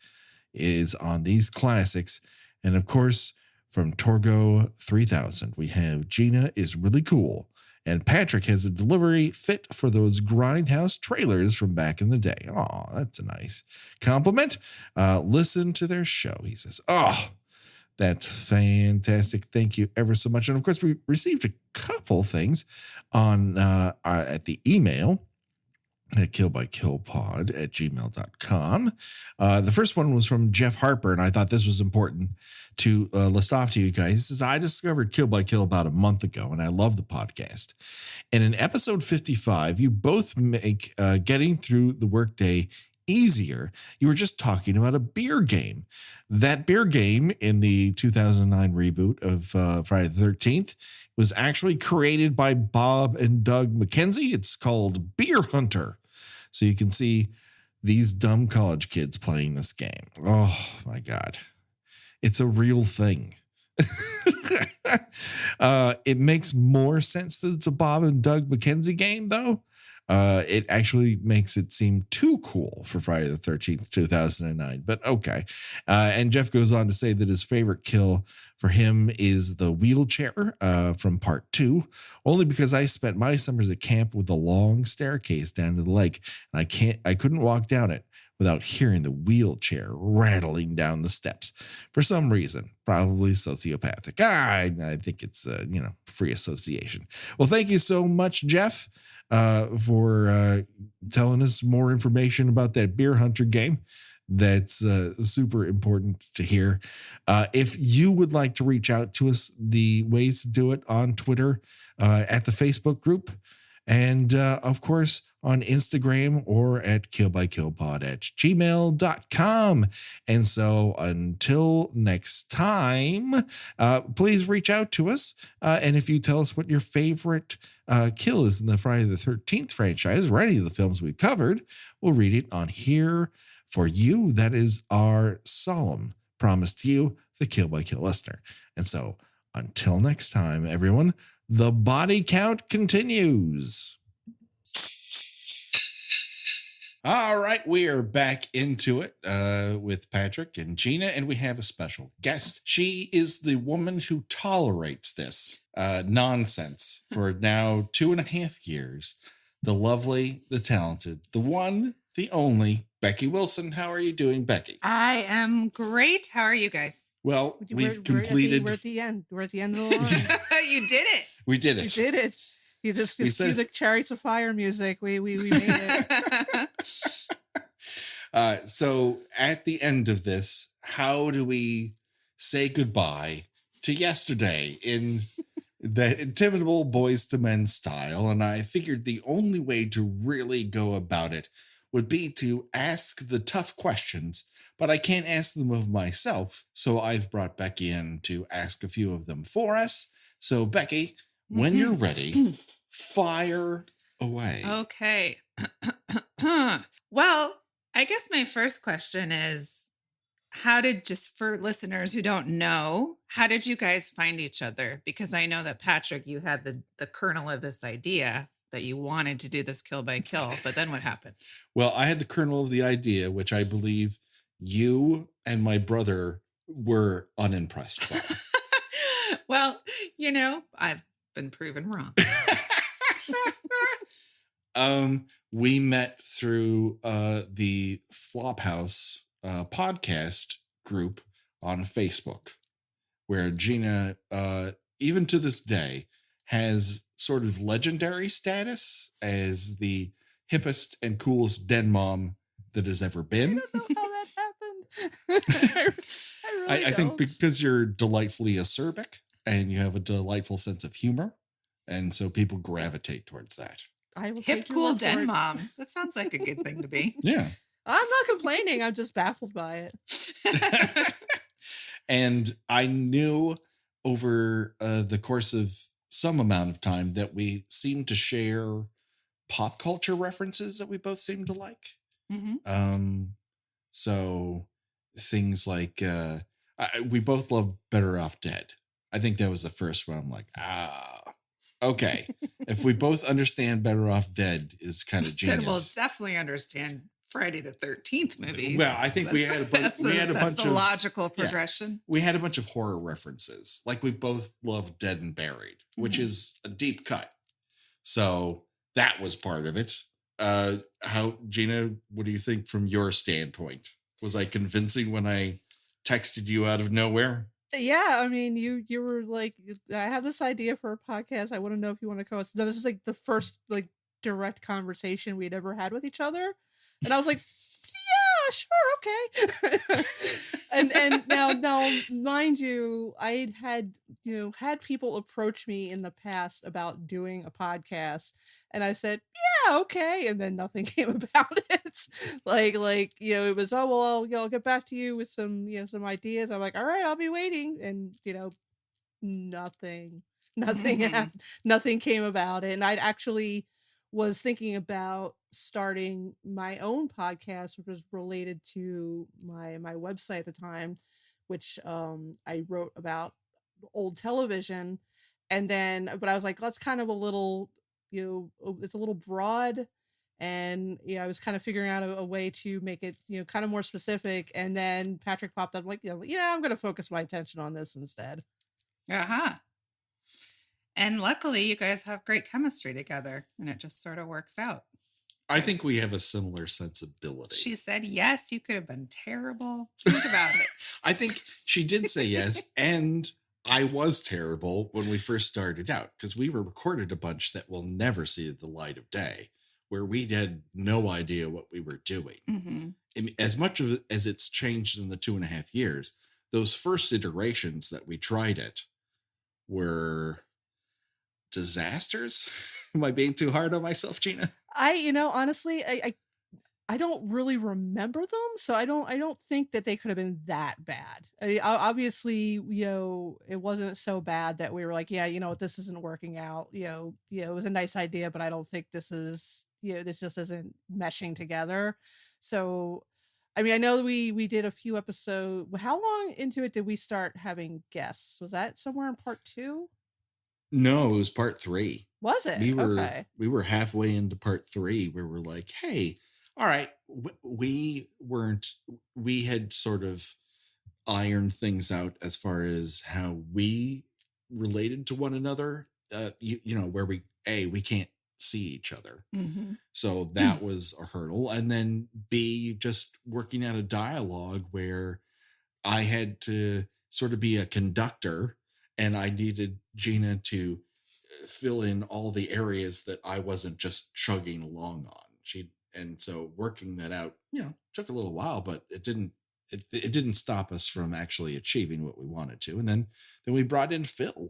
is on these classics. And of course, from Torgo 3000, we have Gena is really cool. And Patrick has a delivery fit for those Grindhouse trailers from back in the day. Oh, that's a nice compliment. Listen to their show, he says. Oh, that's fantastic. Thank you ever so much. And of course, we received a couple things on at the email at killbykillpod@gmail.com. The first one was from Jeff Harper, and I thought this was important to list off to you guys. He says, I discovered Kill by Kill about a month ago, and I love the podcast. And in episode 55, you both make getting through the workday easier. You were just talking about a beer game. That beer game in the 2009 reboot of Friday the 13th was actually created by Bob and Doug McKenzie. It's called Beer Hunter. So you can see these dumb college kids playing this game. Oh my God. It's a real thing. It makes more sense that it's a Bob and Doug McKenzie game, though. It actually makes it seem too cool for Friday the 13th, 2009, but okay. And Jeff goes on to say that his favorite kill for him is the wheelchair from part 2, only because I spent my summers at camp with a long staircase down to the lake, and I couldn't walk down it without hearing the wheelchair rattling down the steps for some reason, probably sociopathic. I think it's, free association. Well, thank you so much, Jeff, for telling us more information about that Beer Hunter game. That's super important to hear. If you would like to reach out to us, the ways to do it on Twitter, at the Facebook group, and of course on Instagram or at killbykillpod@gmail.com. And so until next time, please reach out to us. And if you tell us what your favorite kill is in the Friday the 13th franchise or any of the films we've covered, we'll read it on here for you. That is our solemn promise to you, the Kill by Kill listener. And so until next time, everyone, the body count continues. All right, we are back into it with Patrick and Gena, and we have a special guest. She is the woman who tolerates this nonsense for now 2.5 years. The lovely, the talented, the one, the only, Becky Wilson. How are you doing, Becky? I am great. How are you guys? Well, we've completed. We're at the end. We're at the end of the line. You did it. We did it. We did it. You just see the Chariots of Fire music. We made it. So at the end of this, how do we say goodbye to yesterday in the intimidable Boys to Men style? And I figured the only way to really go about it would be to ask the tough questions, but I can't ask them of myself. So I've brought Becky in to ask a few of them for us. So Becky, when you're ready, fire away. Okay. Well, I guess my first question is, just for listeners who don't know, how did you guys find each other? Because I know that Patrick, you had the kernel of this idea that you wanted to do this kill by kill, but then what happened? Well, I had the kernel of the idea, which I believe you and my brother were unimpressed by. Well, I've been proven wrong. We met through the Flophouse podcast group on Facebook, where Gena, even to this day, has sort of legendary status as the hippest and coolest den mom that has ever been. I don't know how that happened. I think because you're delightfully acerbic and you have a delightful sense of humor, and so people gravitate towards that. I will Hip, cool den mom. That sounds like a good thing to be. Yeah. I'm not complaining. I'm just baffled by it. And I knew over the course of some amount of time that we seemed to share pop culture references that we both seemed to like. Mm-hmm. So things like we both love Better Off Dead. I think that was the first one. I'm like, okay. If we both understand Better Off Dead is kind of genius. Then we'll definitely understand Friday the 13th movies. Well, I think we had a bunch the of logical progression. Yeah, we had a bunch of horror references. Like we both love Dead and Buried, which is a deep cut. So that was part of it. How, Gena, what do you think from your standpoint? Was I convincing when I texted you out of nowhere? Yeah, I mean, you were like, I have this idea for a podcast. I want to know if you want to co-host. This is like the first like direct conversation we'd ever had with each other, and I was like, yeah, sure, okay. and now, mind you, I had people approach me in the past about doing a podcast, and I said, yeah, okay, and then nothing came about it. like it was, oh well, I'll get back to you with some some ideas. I'm like, all right, I'll be waiting, and nothing happened. Nothing came about it, and I'd actually was thinking about starting my own podcast, which was related to my website at the time, which I wrote about old television, and then but I was like, that's kind of a little it's a little broad, and I was kind of figuring out a way to make it kind of more specific, and then Patrick popped up. I'm like, I'm gonna focus my attention on this instead. And luckily you guys have great chemistry together, and it just sort of works out. I think we have a similar sensibility. She said yes. You could have been terrible. Think about it. I think she did say yes, and I was terrible when we first started out, because we were recorded a bunch that will never see the light of day, where we had no idea what we were doing. Mm-hmm. And as much of it as it's changed in the 2.5 years, those first iterations that we tried it were disasters. Am I being too hard on myself, Gena? Honestly, I don't really remember them, so I don't think that they could have been that bad. I mean, obviously, it wasn't so bad that we were like, yeah, this isn't working out. It was a nice idea, but I don't think this is, this just isn't meshing together. So, I mean, I know that we did a few episodes. How long into it did we start having guests? Was that somewhere in part 2? No, it was part 3. Was it? Okay. We were halfway into part 3 where we're like, hey, all right, we had sort of ironed things out as far as how we related to one another, where we can't see each other. Mm-hmm. So that was a hurdle. And then B, just working out a dialogue where I had to sort of be a conductor, and I needed Gena to fill in all the areas that I wasn't just chugging along on. And so working that out, took a little while, but it didn't stop us from actually achieving what we wanted to. And then we brought in Phil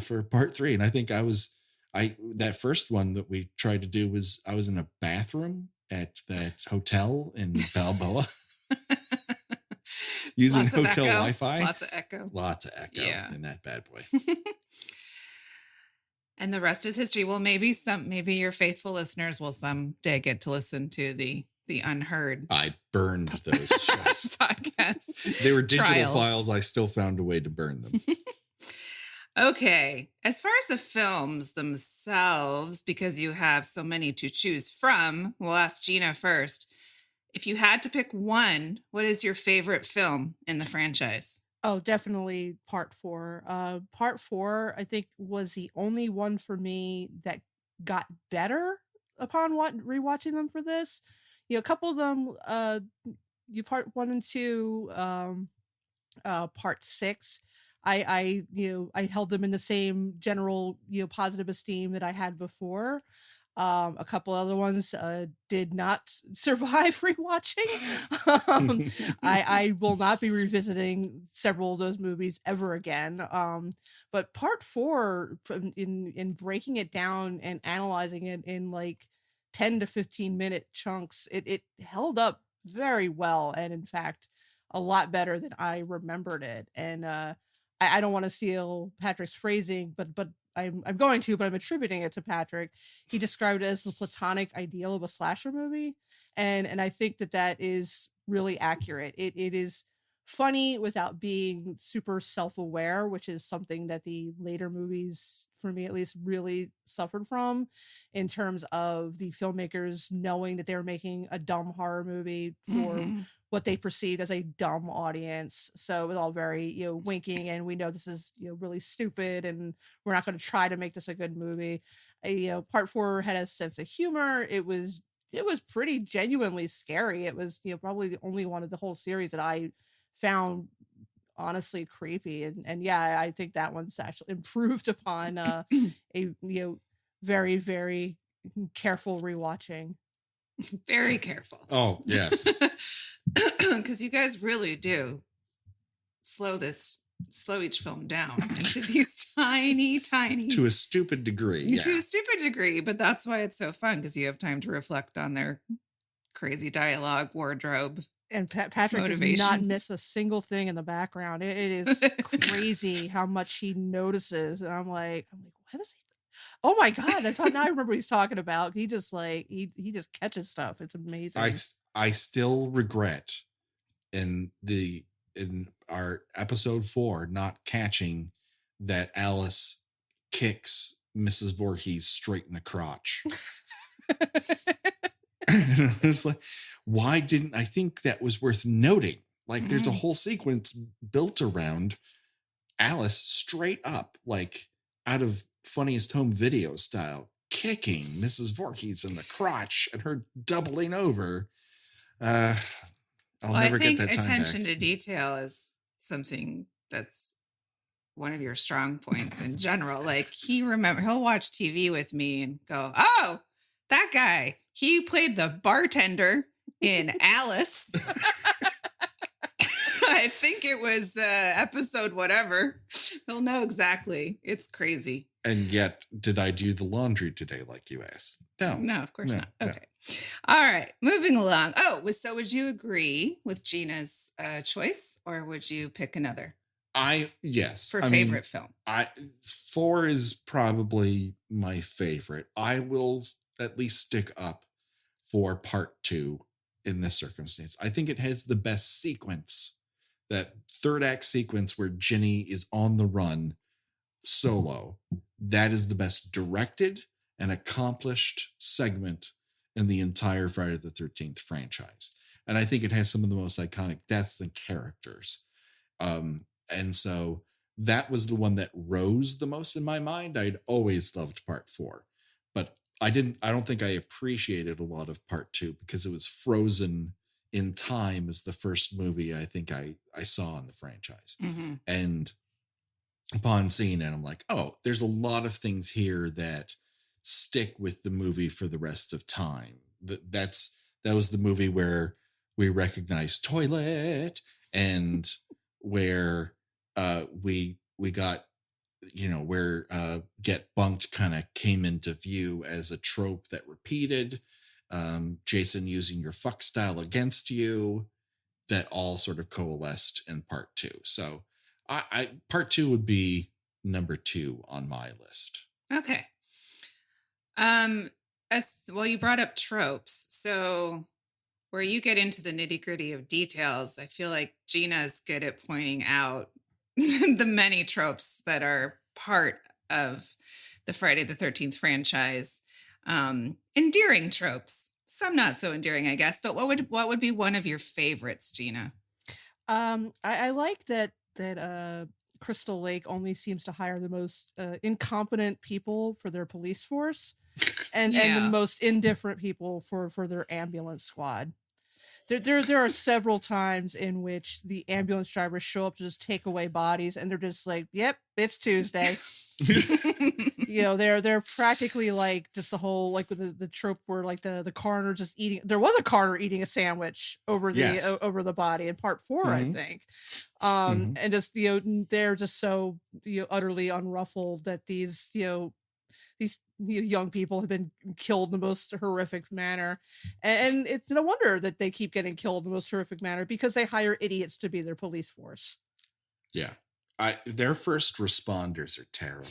for part 3. And I think that first one that we tried to do was I was in a bathroom at that hotel in Balboa. Using hotel Wi-Fi. Lots of echo. In that bad boy. And the rest is history. Well, maybe your faithful listeners will someday get to listen to the unheard I burned those shows. podcast. They were digital trials. files. I still found a way to burn them. Okay. As far as the films themselves, because you have so many to choose from, we'll ask Gena first. If you had to pick one, what is your favorite film in the franchise? Oh, definitely Part 4. Part 4, I think, was the only one for me that got better upon rewatching them for this. A couple of them, Part 1 and 2, Part 6, I held them in the same general, positive esteem that I had before. A couple other ones did not survive rewatching. I will not be revisiting several of those movies ever again. But Part 4, in breaking it down and analyzing it in like 10 to 15-minute chunks, it held up very well, and in fact a lot better than I remembered it. And I don't want to steal Patrick's phrasing, but I'm going to, but I'm attributing it to Patrick. He described it as the platonic ideal of a slasher movie, and I think that is really accurate. It is funny without being super self-aware, which is something that the later movies, for me at least, really suffered from, in terms of the filmmakers knowing that they were making a dumb horror movie for what they perceived as a dumb audience. So it was all very, winking, and we know this is, really stupid, and we're not going to try to make this a good movie. Part 4 had a sense of humor. It was pretty genuinely scary. It was, probably the only one of the whole series that I found honestly creepy. And yeah, I think that one's actually improved upon a, very, very careful rewatching. Very careful. Oh, yes. Because you guys really do slow each film down into these tiny to a stupid degree. Yeah. To a stupid degree, but that's why it's so fun, because you have time to reflect on their crazy dialogue, wardrobe, and Patrick does not miss a single thing in the background. It is crazy how much he notices. And I'm like, what is he? Oh my God. Now I remember what he's talking about. He just he just catches stuff. It's amazing. I still regret in our episode 4 not catching that Alice kicks Mrs. Voorhees straight in the crotch. And I was like, why didn't I think that was worth noting? Like, there's a whole sequence built around Alice straight up, like out of Funniest Home Video style, kicking Mrs. Voorhees in the crotch and her doubling over. I'll never get that time attention back. to detail is something that's one of your strong points in general. Like, he'll watch TV with me and go, oh, that guy, he played the bartender in Alice. I think it was episode whatever. He'll know exactly. It's crazy. And yet, did I do the laundry today, like you asked? No, of course not. Okay. All right. Moving along. Oh, so would you agree with Gena's choice, or would you pick another? Yes. For favorite film. 4 is probably my favorite. I will at least stick up for Part 2 in this circumstance. I think it has the best sequence. That third act sequence where Ginny is on the run solo. That is the best directed and accomplished segment in the entire Friday the 13th franchise. And I think it has some of the most iconic deaths and characters. And so that was the one that rose the most in my mind. I'd always loved Part 4, but I don't think I appreciated a lot of Part 2 because it was frozen in time as the first movie I think I saw in the franchise. And upon seeing it, I'm like, oh, there's a lot of things here that stick with the movie for the rest of time. That was the movie where we recognized toilet, and where we got, where get bunked kind of came into view as a trope that repeated. Jason using your fuck style against you, that all sort of coalesced in Part 2. So I Part 2 would be number 2 on my list. Okay. Well, you brought up tropes. So where you get into the nitty-gritty of details, I feel like Gina's good at pointing out the many tropes that are part of the Friday the 13th franchise. Endearing tropes. Some not so endearing, I guess. But what would be one of your favorites, Gina? I like that Crystal Lake only seems to hire the most incompetent people for their police force, and the most indifferent people for their ambulance squad. There are several times in which the ambulance drivers show up to just take away bodies, and they're just like, "Yep, it's Tuesday." They're practically like just the whole like with the trope where like the coroner just eating. There was a coroner eating a sandwich over the over the body in part 4, I think. And just they're just so utterly unruffled that these young people have been killed in the most horrific manner, and it's no wonder that they keep getting killed in the most horrific manner because they hire idiots to be their police force. Yeah. Their first responders are terrible.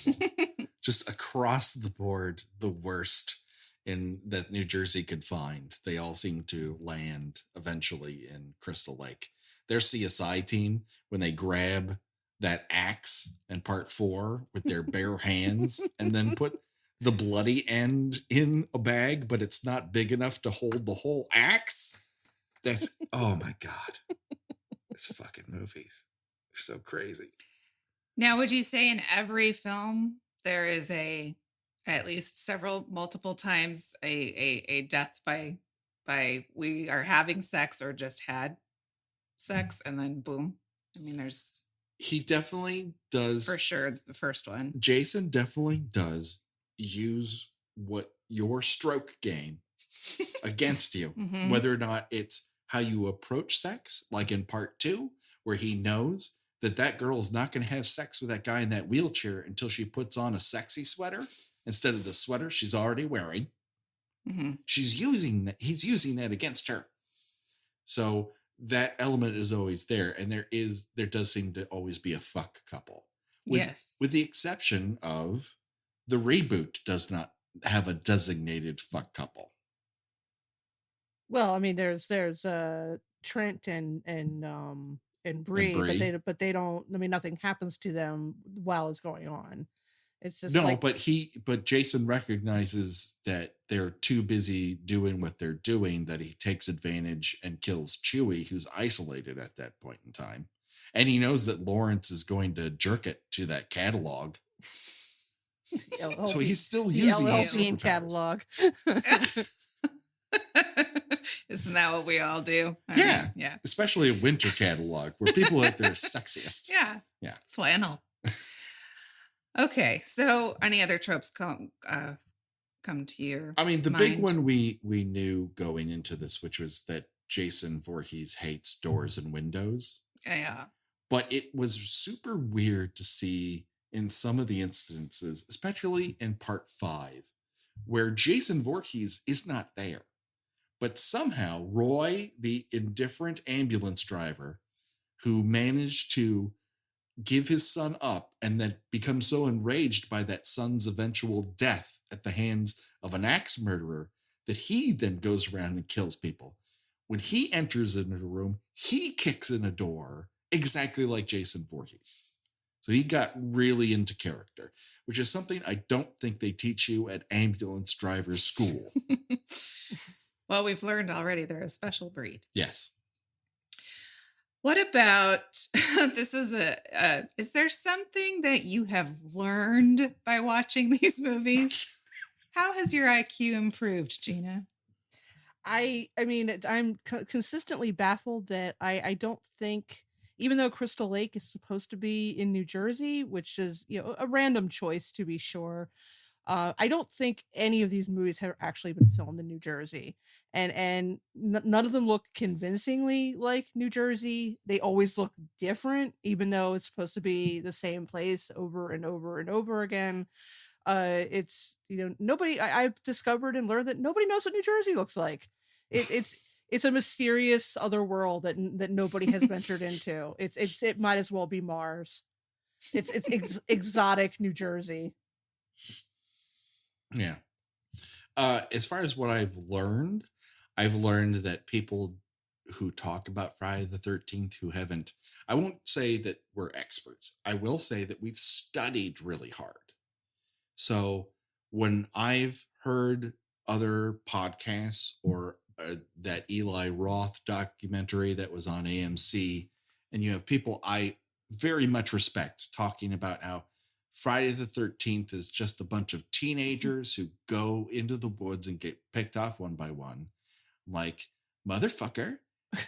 Just across the board, the worst that New Jersey could find. They all seem to land eventually in Crystal Lake. Their CSI team, when they grab that axe in part 4 with their bare hands and then put the bloody end in a bag, but it's not big enough to hold the whole axe. That's, oh my God. It's fucking movies. They're so crazy. Now, would you say in every film there is at least multiple times a death by we are having sex or just had sex and then boom? I mean, he definitely does. For sure, it's the first one. Jason definitely does use what your stroke game against you, whether or not it's how you approach sex, like in part 2, where he knows that girl is not going to have sex with that guy in that wheelchair until she puts on a sexy sweater instead of the sweater she's already wearing. He's using that against her. So that element is always there. And there does seem to always be a fuck couple. With the exception of the reboot does not have a designated fuck couple. Well, I mean, there's Trent and Bree, but they don't. I mean, nothing happens to them while it's going on. It's just but Jason recognizes that they're too busy doing what they're doing that he takes advantage and kills Chewie, who's isolated at that point in time, and he knows that Lawrence is going to jerk it to that catalog. So he's still using his LLC catalog. Isn't that what we all do? Yeah. Especially a winter catalog where people are at their sexiest. Yeah. Flannel. Okay. So any other tropes come to your I mean, the mind? big one we knew going into this, which was that Jason Voorhees hates doors and windows. Yeah. But it was super weird to see in some of the instances, especially in part 5, where Jason Voorhees is not there. But somehow Roy, the indifferent ambulance driver who managed to give his son up and then become so enraged by that son's eventual death at the hands of an axe murderer that he then goes around and kills people. When he enters into the room, he kicks in a door exactly like Jason Voorhees. So he got really into character, which is something I don't think they teach you at ambulance driver school. Well, we've learned already they're a special breed. Yes. What about, is there something that you have learned by watching these movies? How has your IQ improved, Gina? I mean, I'm consistently baffled that I don't think, even though Crystal Lake is supposed to be in New Jersey, which is, a random choice to be sure, I don't think any of these movies have actually been filmed in New Jersey, and none of them look convincingly like New Jersey. They always look different, even though it's supposed to be the same place over and over and over again. It's nobody. I've discovered and learned that nobody knows what New Jersey looks like. It's a mysterious other world that nobody has ventured into. It might as well be Mars. It's exotic New Jersey. Yeah. As far as what I've learned that people who talk about Friday the 13th who haven't, I won't say that we're experts. I will say that we've studied really hard. So when I've heard other podcasts or that Eli Roth documentary that was on AMC, and you have people I very much respect talking about how Friday the 13th is just a bunch of teenagers who go into the woods and get picked off one by one. Like, motherfucker,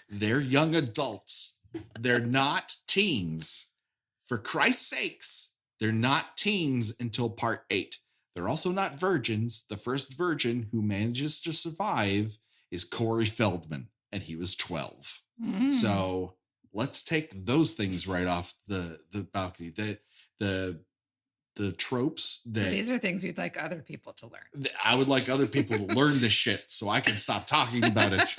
they're young adults. They're not teens. For Christ's sakes, they're not teens until part 8. They're also not virgins. The first virgin who manages to survive is Corey Feldman, and he was 12. So let's take those things right off the balcony. The tropes that... So these are things you'd like other people to learn. I would like other people to learn this shit so I can stop talking about it.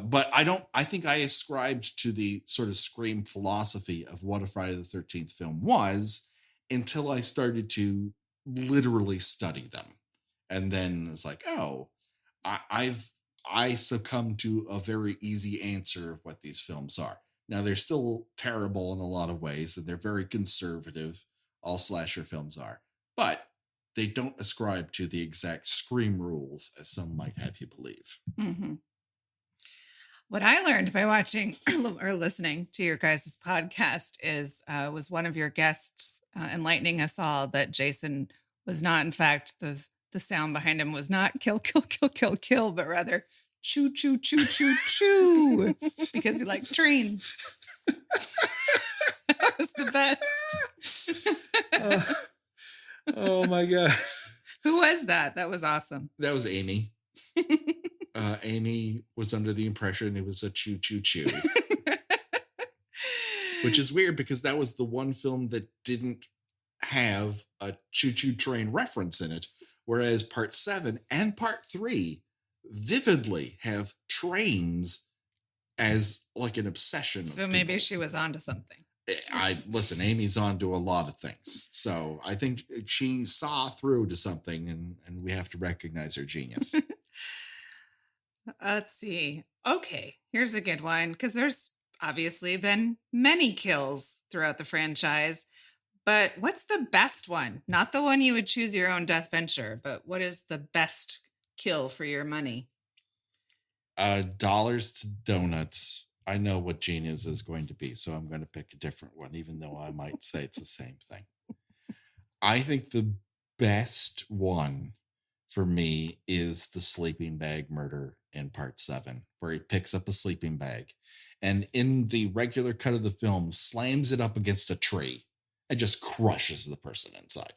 But I think I ascribed to the sort of Scream philosophy of what a Friday the 13th film was until I started to literally study them. And then it's like, oh, I succumbed to a very easy answer of what these films are. Now, they're still terrible in a lot of ways, and they're very conservative. All slasher films are. But they don't ascribe to the exact Scream rules as some might have you believe. Mm-hmm. What I learned by watching or listening to your guys' podcast was one of your guests enlightening us all that Jason was not, in fact, the sound behind him was not kill, kill, kill, kill, kill, but rather choo, choo, choo, choo, choo, because he liked trains. That was the best. Oh my God. Who was that? That was awesome. That was Amy. Amy was under the impression it was a choo choo choo. Which is weird because that was the one film that didn't have a choo choo train reference in it. Whereas part 7 and part 3 vividly have trains as like an obsession. So maybe she was onto something. Listen, Amy's onto a lot of things. So I think she saw through to something and we have to recognize her genius. Let's see. Okay, here's a good one because there's obviously been many kills throughout the franchise. But what's the best one? Not the one you would choose your own Deathventure, but what is the best kill for your money? Dollars to donuts. I know what Gena's is going to be, so I'm going to pick a different one, even though I might say it's the same thing. I think the best one for me is the sleeping bag murder in part 7, where he picks up a sleeping bag and in the regular cut of the film slams it up against a tree and just crushes the person inside.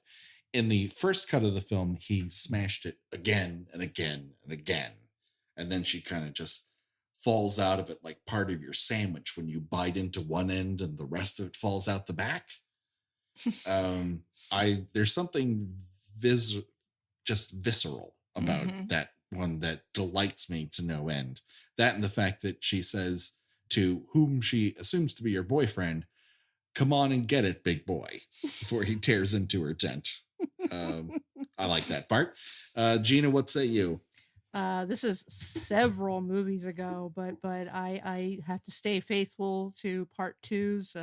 In the first cut of the film, he smashed it again and again and again. And then she kind of just falls out of it like part of your sandwich when you bite into one end and the rest of it falls out the back. There's something just visceral about that one that delights me to no end. That and the fact that she says to whom she assumes to be her boyfriend, "Come on and get it, big boy," before he tears into her tent. I like that part. Gena, what say you? This is several movies ago, but I have to stay faithful to part 2's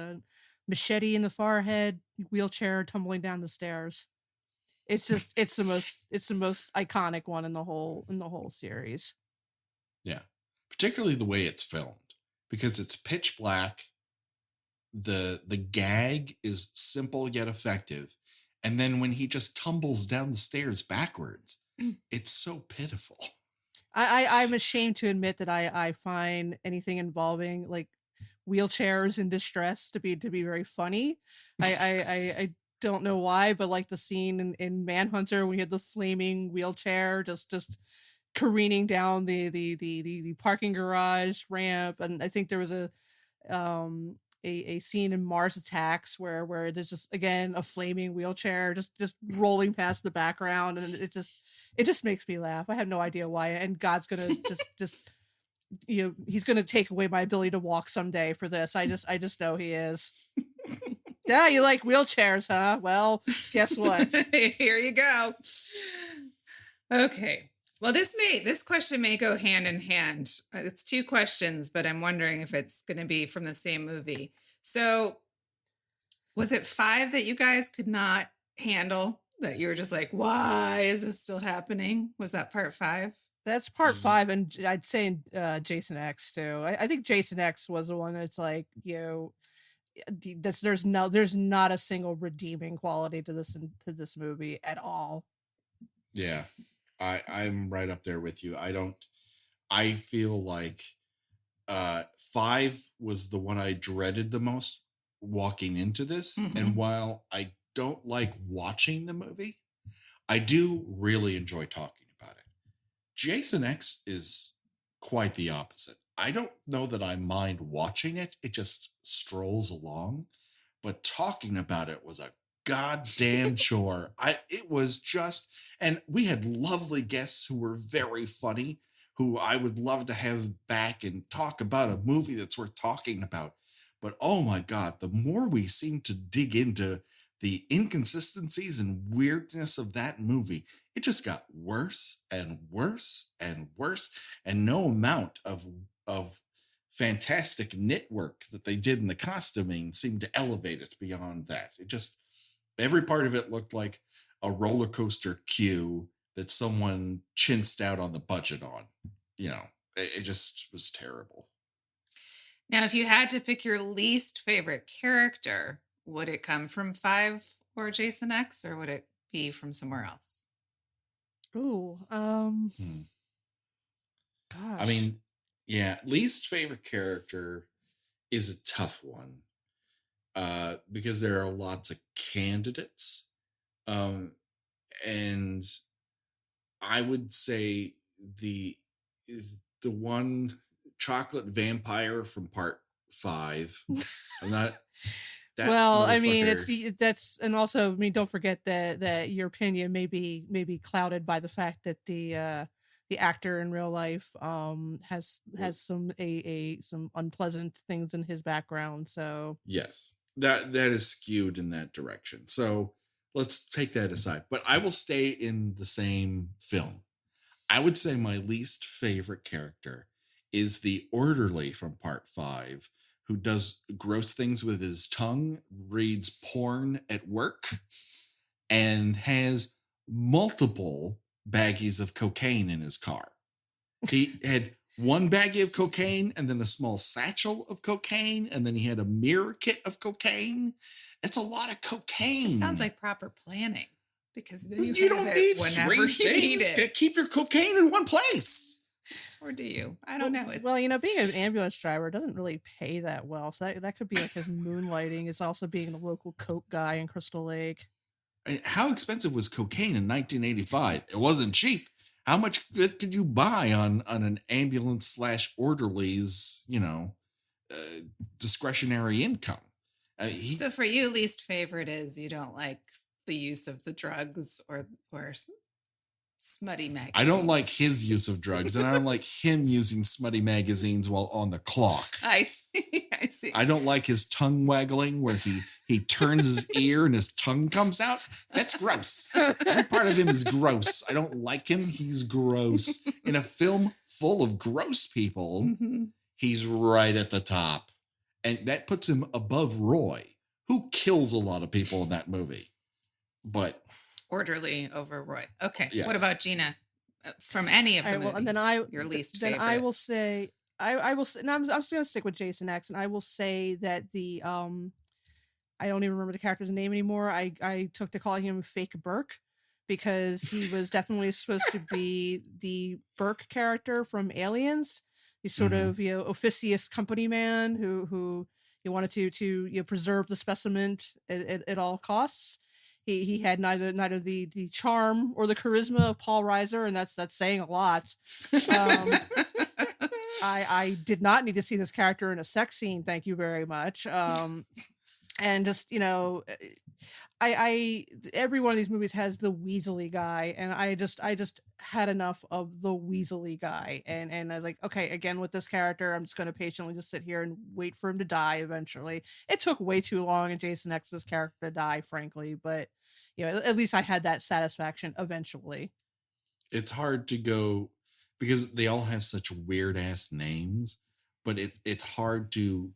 machete in the forehead, wheelchair tumbling down the stairs. It's the most iconic one in the whole series. Yeah, particularly the way it's filmed because it's pitch black. The gag is simple yet effective, and then when he just tumbles down the stairs backwards, it's so pitiful. I'm ashamed to admit that I find anything involving like wheelchairs in distress to be very funny. I don't know why, but like the scene in Manhunter when you had the flaming wheelchair just careening down the parking garage ramp, and I think there was a scene in Mars Attacks where there's just again a flaming wheelchair just rolling past the background, and it just makes me laugh. I have no idea why, and God's gonna just he's gonna take away my ability to walk someday for this. I just know he is. Yeah, you like wheelchairs, huh? Well, guess what? Here you go. Okay. Well, this question may go hand in hand. It's two questions, but I'm wondering if it's going to be from the same movie. So, was it 5 that you guys could not handle? That you were just like, why is this still happening? Was that part 5? That's part 5, and I'd say Jason X too. I think Jason X was the one that's like, there's not a single redeeming quality to this movie at all. Yeah, I'm right up there with you. I feel like 5 was the one I dreaded the most walking into this. Mhm. And while I don't like watching the movie, I do really enjoy talking about it. Jason X is quite the opposite. I don't know that I mind watching it. It just strolls along. But talking about it was a goddamn chore. It was just, and we had lovely guests who were very funny, who I would love to have back and talk about a movie that's worth talking about. But oh my God, the more we seem to dig into the inconsistencies and weirdness of that movie, it just got worse and worse and worse. And no amount of fantastic knitwork that they did in the costuming seemed to elevate it beyond that. It just, every part of it looked like a roller coaster queue that someone chinsed out on the budget on. It just was terrible. Now, if you had to pick your least favorite character, would it come from 5 or Jason X, or would it be from somewhere else? Ooh, gosh. I mean, yeah, least favorite character is a tough one because there are lots of candidates. And I would say the one chocolate vampire from part 5. I'm not. Well, I mean, and also, I mean, don't forget that your opinion may be clouded by the fact that the actor in real life has some unpleasant things in his background. So yes, that is skewed in that direction. So let's take that aside. But I will stay in the same film. I would say my least favorite character is the orderly from part 5, who does gross things with his tongue, reads porn at work, and has multiple baggies of cocaine in his car. He had one baggie of cocaine and then a small satchel of cocaine, and then he had a mirror kit of cocaine. It's a lot of cocaine. It sounds like proper planning, because then you don't need 3 things to keep your cocaine in one place. Or do you? I don't know. Well, being an ambulance driver doesn't really pay that well. So that could be like his moonlighting. It's also being the local coke guy in Crystal Lake. How expensive was cocaine in 1985? It wasn't cheap. How much could you buy on an ambulance / orderly's, discretionary income? So for you, least favorite is you don't like the use of the drugs or smutty magazines. I don't like his use of drugs, and I don't like him using smutty magazines while on the clock. I see. I don't like his tongue waggling where he turns his ear and his tongue comes out. That's gross. Every part of him is gross. I don't like him. He's gross. In a film full of gross people, Mm-hmm. He's right at the top. And that puts him above Roy, who kills a lot of people in that movie. But orderly over Roy. Okay. Yes. What about Gena? From any of the movies, and then your least favorite. Then I will say, I'm just going to stick with Jason X, and I will say that I don't even remember the character's name anymore. I took to calling him Fake Burke because he was definitely supposed to be the Burke character from Aliens. He's sort of, officious company man who wanted to preserve the specimen at all costs. He had neither the charm or the charisma of Paul Reiser, and that's saying a lot. I did not need to see this character in a sex scene. Thank you very much. And just, I every one of these movies has the Weasley guy, and I just had enough of the Weasley guy, and I was like, okay, again with this character, I'm just going to patiently just sit here and wait for him to die eventually. It took way too long in Jason X's character to die, frankly, but at least I had that satisfaction eventually. It's hard to go because they all have such weird ass names, but it's hard to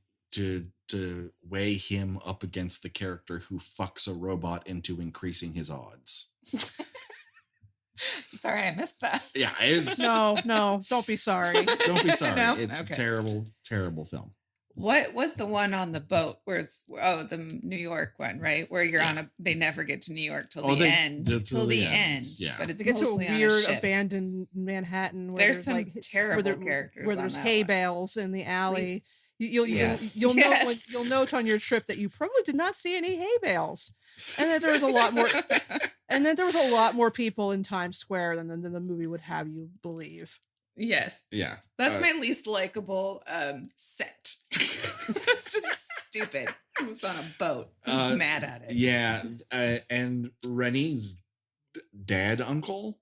weigh him up against the character who fucks a robot into increasing his odds. Sorry, I missed that. Yeah, it's no, don't be sorry. Don't be sorry. No? It's Okay. a terrible, terrible film. What was the one on the boat where it's the New York one, right? Where you're on they never get to New York till the end. Till the end. Yeah. But it's To get to a mostly on weird ship. abandoned Manhattan where There's some like terrible characters where on there's that hay one. bales in the alley. You'll Yes. note Yes. you'll note on your trip that you probably did not see any hay bales, and that there was a lot more. And then there was a lot more people in Times Square than the movie would have you believe. Yes. Yeah. That's my least likable set. It's just stupid. He was on a boat. He's mad at it. Yeah. And Rennie's dad uncle,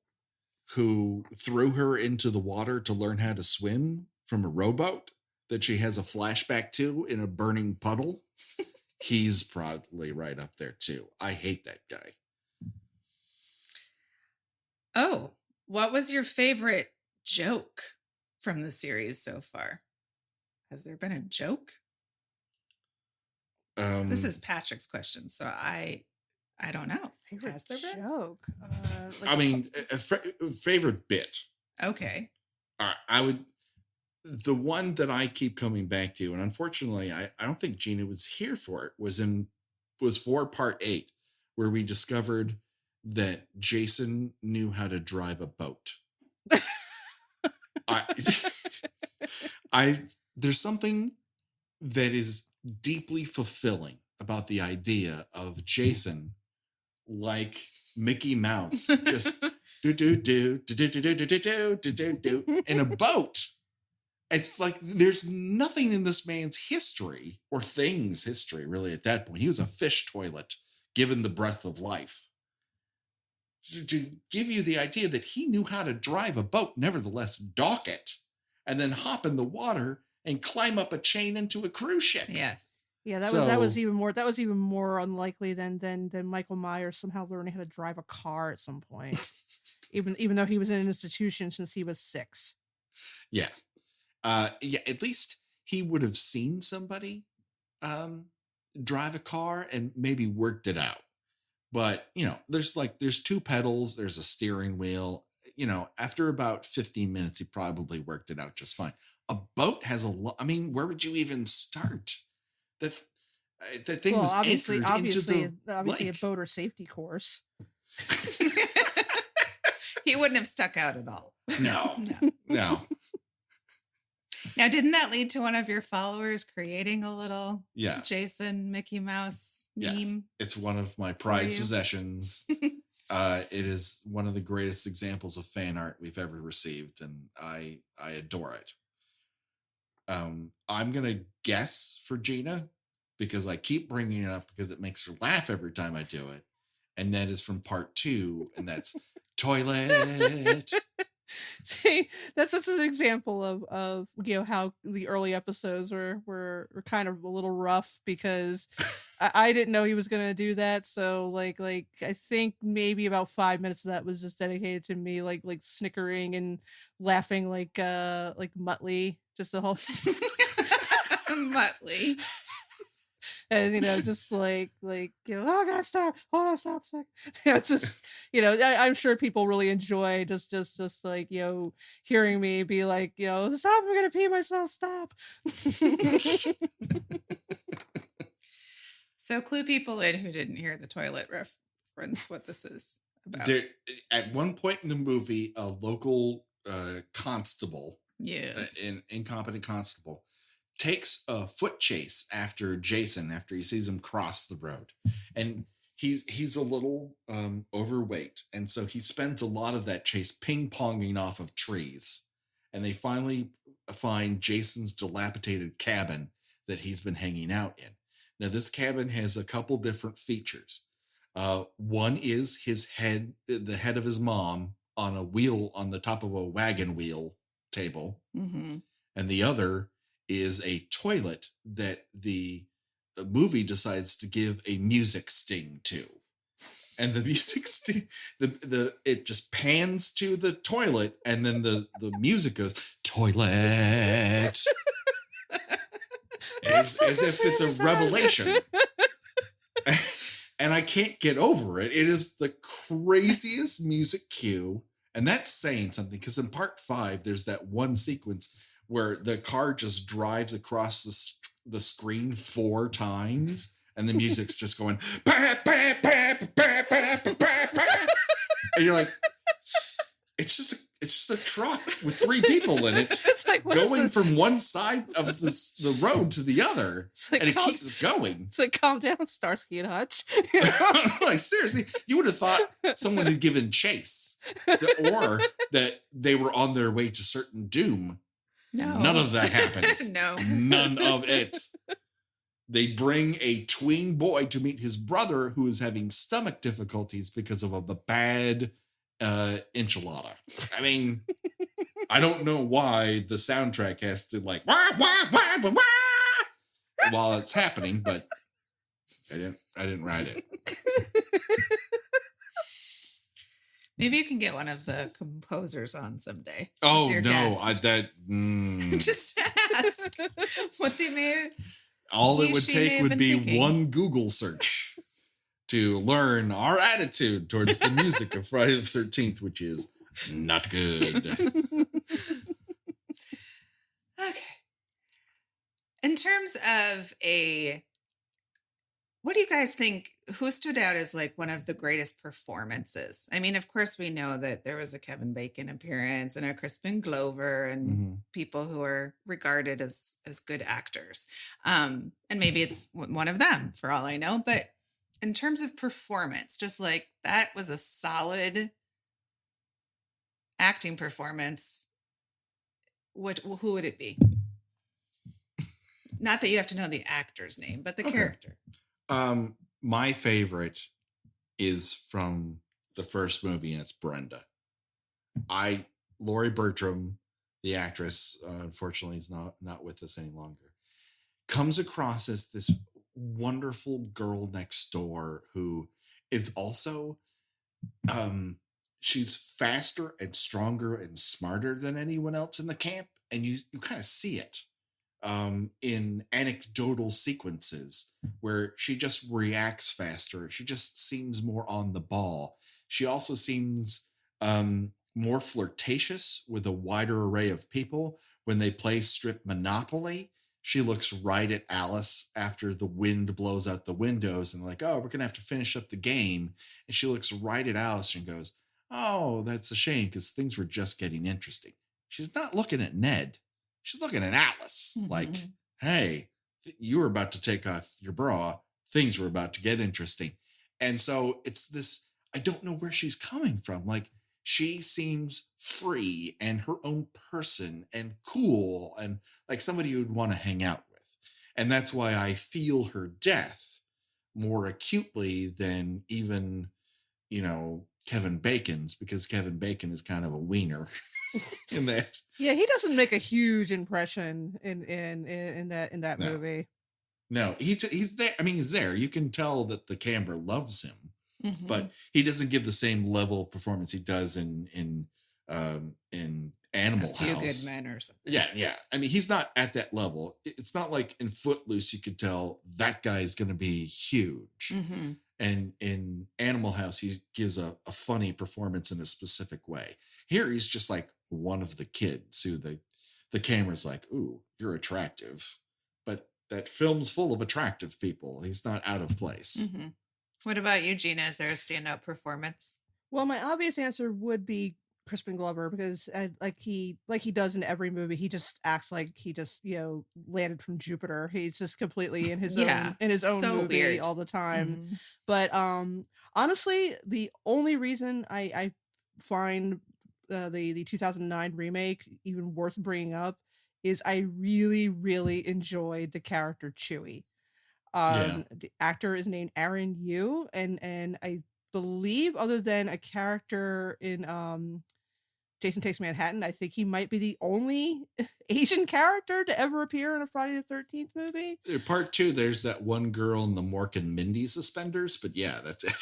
who threw her into the water to learn how to swim from a rowboat that she has a flashback to in a burning puddle. He's probably right up there too. I hate that guy. Oh, what was your favorite joke from the series so far? Has there been a joke? This is Patrick's question, so I don't know. Has there been? Joke? I mean, a favorite bit. Okay. I would. The one that I keep coming back to, and unfortunately, I don't think Gina was here for it. Was for part 8, where we discovered that Jason knew how to drive a boat. There's something that is deeply fulfilling about the idea of Jason, like Mickey Mouse, just do in a boat. It's like there's nothing in this man's history or things history really at that point. He was a fish toilet given the breath of life. To give you the idea that he knew how to drive a boat, nevertheless dock it, and then hop in the water and climb up a chain into a cruise ship. Yes. Yeah, that was even more unlikely than Michael Myers somehow learning how to drive a car at some point. even though he was in an institution since he was 6. Yeah. Yeah, at least he would have seen somebody drive a car and maybe worked it out. But, there's 2 pedals, there's a steering wheel. After about 15 minutes, he probably worked it out just fine. A boat has a lot. I mean, where would you even start? That thing was obviously into the a lake. boat or safety course. He wouldn't have stuck out at all. No. Now, didn't that lead to one of your followers creating a little Yeah. Jason Mickey Mouse meme? Yes. It's one of my prized possessions. It is one of the greatest examples of fan art we've ever received, and I adore it. I'm gonna guess for Gina because I keep bringing it up because it makes her laugh every time I do it, and that is from part 2, and that's toilet. See, that's just an example of how the early episodes were kind of a little rough because I didn't know he was gonna do that. So like I think maybe about 5 minutes of that was just dedicated to me like snickering and laughing like Muttley, just the whole Muttley. And just oh God, stop, hold on, stop a sec. It's just I'm sure people really enjoy just like hearing me be like stop, I'm gonna pee myself, stop. So clue people in who didn't hear the toilet reference what this is about. At one point in the movie, a local constable, Yes. an incompetent constable, takes a foot chase after Jason after he sees him cross the road, and he's a little overweight, and so he spends a lot of that chase ping-ponging off of trees, and they finally find Jason's dilapidated cabin that he's been hanging out in. Now, this cabin has a couple different features. One is his head, the head of his mom on a wheel on the top of a wagon wheel table. Mm-hmm. And the other is a toilet that the movie decides to give a music sting to. And the music sting, it just pans to the toilet, and then the music goes, toilet. as if it's a revelation. And I can't get over it. It is the craziest music cue. And that's saying something, because in part 5, there's that one sequence where the car just drives across the screen 4 times, and the music's just going, bah, bah, bah, bah, bah, bah, bah, bah. And you're like, it's just a truck with 3 people in it, It's like, going from one side of the road to the other, like, and it keeps going. It's like, calm down, Starsky and Hutch. Like, seriously, you would have thought someone had given chase, or that they were on their way to certain doom. No. None of that happens. No. None of it. They bring a tween boy to meet his brother, who is having stomach difficulties because of a bad enchilada. I mean, I don't know why the soundtrack has to like wah, wah, wah, wah, wah, while it's happening, but I didn't write it. Maybe you can get one of the composers on someday. Oh your no, guest. Just ask what they made. All it would She may take have would been be thinking. one Google search to learn our attitude towards the music of Friday the 13th, which is not good. Okay. In terms of what do you guys think, who stood out as like one of the greatest performances? I mean, of course, we know that there was a Kevin Bacon appearance and a Crispin Glover and people who are regarded as good actors. And maybe it's one of them for all I know. But in terms of performance, just like that was a solid acting performance. Who would it be? Not that you have to know the actor's name, but the character. My favorite is from the first movie, and it's Brenda. Laurie Bertram, the actress, unfortunately is not with us any longer, comes across as this wonderful girl next door who is also, she's faster and stronger and smarter than anyone else in the camp. And you kind of see it in anecdotal sequences where she just reacts faster. She just seems more on the ball. She also seems more flirtatious with a wider array of people. When they play strip Monopoly, she looks right at Alice after the wind blows out the windows and like, oh, we're going to have to finish up the game. And she looks right at Alice and goes, oh, that's a shame because things were just getting interesting. She's not looking at Ned. She's looking at Atlas. Mm-hmm. Like, hey, you were about to take off your bra. Things were about to get interesting. And so it's this, I don't know where she's coming from. Like, she seems free and her own person and cool and like somebody you would want to hang out with. And that's why I feel her death more acutely than even, Kevin Bacon's, because Kevin Bacon is kind of a wiener in that. Yeah, he doesn't make a huge impression in that movie. No, he's there. I mean, he's there. You can tell that the camera loves him, Mm-hmm. but he doesn't give the same level of performance he does in Animal A Few House. Good Men or something. Yeah. I mean, he's not at that level. It's not like in Footloose you could tell that guy is going to be huge. Mm-hmm. And in Animal House, he gives a funny performance in a specific way. Here, he's just like one of the kids who the camera's like, ooh, you're attractive. But that film's full of attractive people. He's not out of place. Mm-hmm. What about you, Gina? Is there a standout performance? Well, my obvious answer would be Crispin Glover because like he does in every movie, he just acts like he just landed from Jupiter. He's just completely in his own so movie weird. all the time. Mm-hmm. But honestly, the only reason I find the 2009 remake even worth bringing up is I really, really enjoyed the character Chewie. The actor is named Aaron Yu, and I believe, other than a character in Jason Takes Manhattan, I think he might be the only Asian character to ever appear in a Friday the 13th movie. Part 2, there's that one girl in the Mork and Mindy suspenders, but yeah, that's it.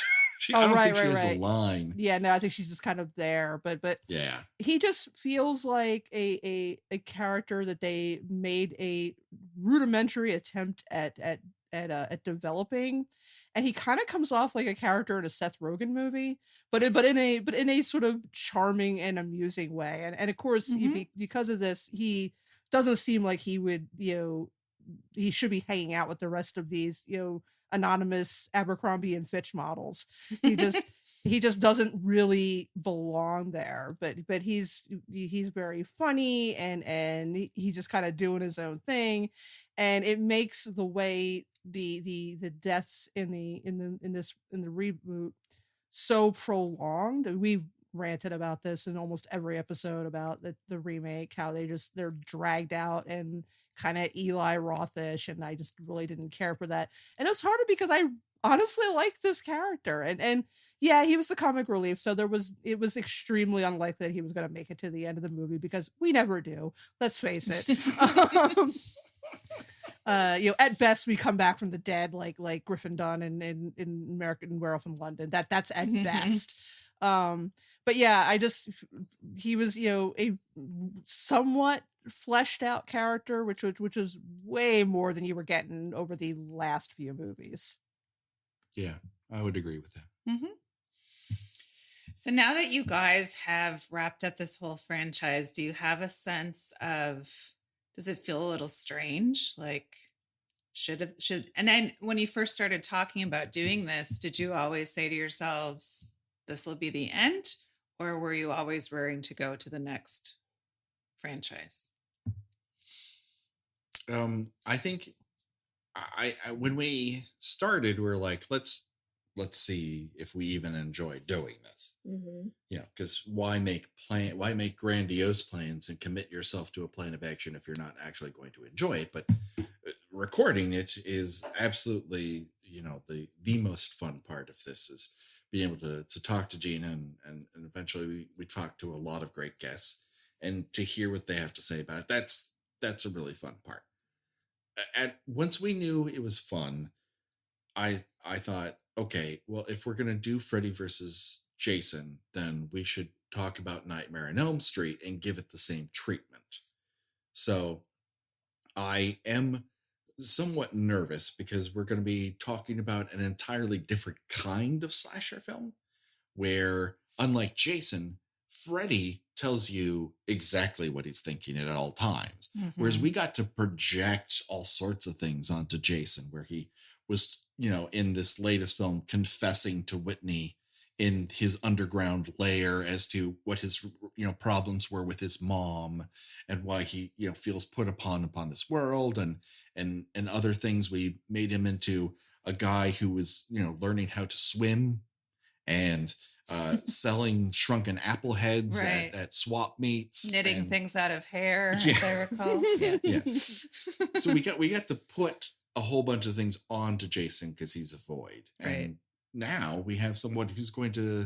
I don't think she has a line. Yeah, no, I think she's just kind of there, but yeah, he just feels like a character that they made a rudimentary attempt at developing, and he kind of comes off like a character in a Seth Rogen movie, but in a sort of charming and amusing way, and of course because of this, he doesn't seem like he would, he should be hanging out with the rest of these, anonymous Abercrombie and Fitch models. He just doesn't really belong there, but he's very funny, and he's just kind of doing his own thing, and it makes the way the deaths in the reboot so prolonged. We've ranted about this in almost every episode about the remake, how they're dragged out and kind of Eli Rothish, and I just really didn't care for that. And it's harder because I honestly like this character, and yeah, he was the comic relief, so it was extremely unlikely that he was going to make it to the end of the movie, because we never do, let's face it. At best we come back from the dead like Griffin Dunn in American Werewolf in London. That's at best. But yeah, he was, a somewhat fleshed out character, which is way more than you were getting over the last few movies. Yeah, I would agree with that. Mm-hmm. So now that you guys have wrapped up this whole franchise, do you have a sense of, does it feel a little strange? Like, and then when you first started talking about doing this, did you always say to yourselves, this will be the end? Or were you always raring to go to the next franchise? I think I when we started, we are like, let's see if we even enjoy doing this. Mm-hmm. Because why make grandiose plans and commit yourself to a plan of action if you're not actually going to enjoy it? But recording it is absolutely, the most fun part of this, is being able to talk to Gena, and eventually we talk to a lot of great guests, and to hear what they have to say about it. That's a really fun part. Once we knew it was fun, I thought, okay, well, if we're going to do Freddy versus Jason, then we should talk about Nightmare on Elm Street and give it the same treatment. So I am somewhat nervous, because we're going to be talking about an entirely different kind of slasher film, where, unlike Jason, Freddy tells you exactly what he's thinking at all times. Mm-hmm. Whereas we got to project all sorts of things onto Jason, where he was, in this latest film, confessing to Whitney in his underground lair as to what his, problems were with his mom, and why he, feels put upon this world, and other things. We made him into a guy who was, learning how to swim, and selling shrunken apple heads at swap meets, knitting things out of hair, as I recall. Yeah. So we got to put a whole bunch of things onto Jason because he's a void, and now we have someone who's going to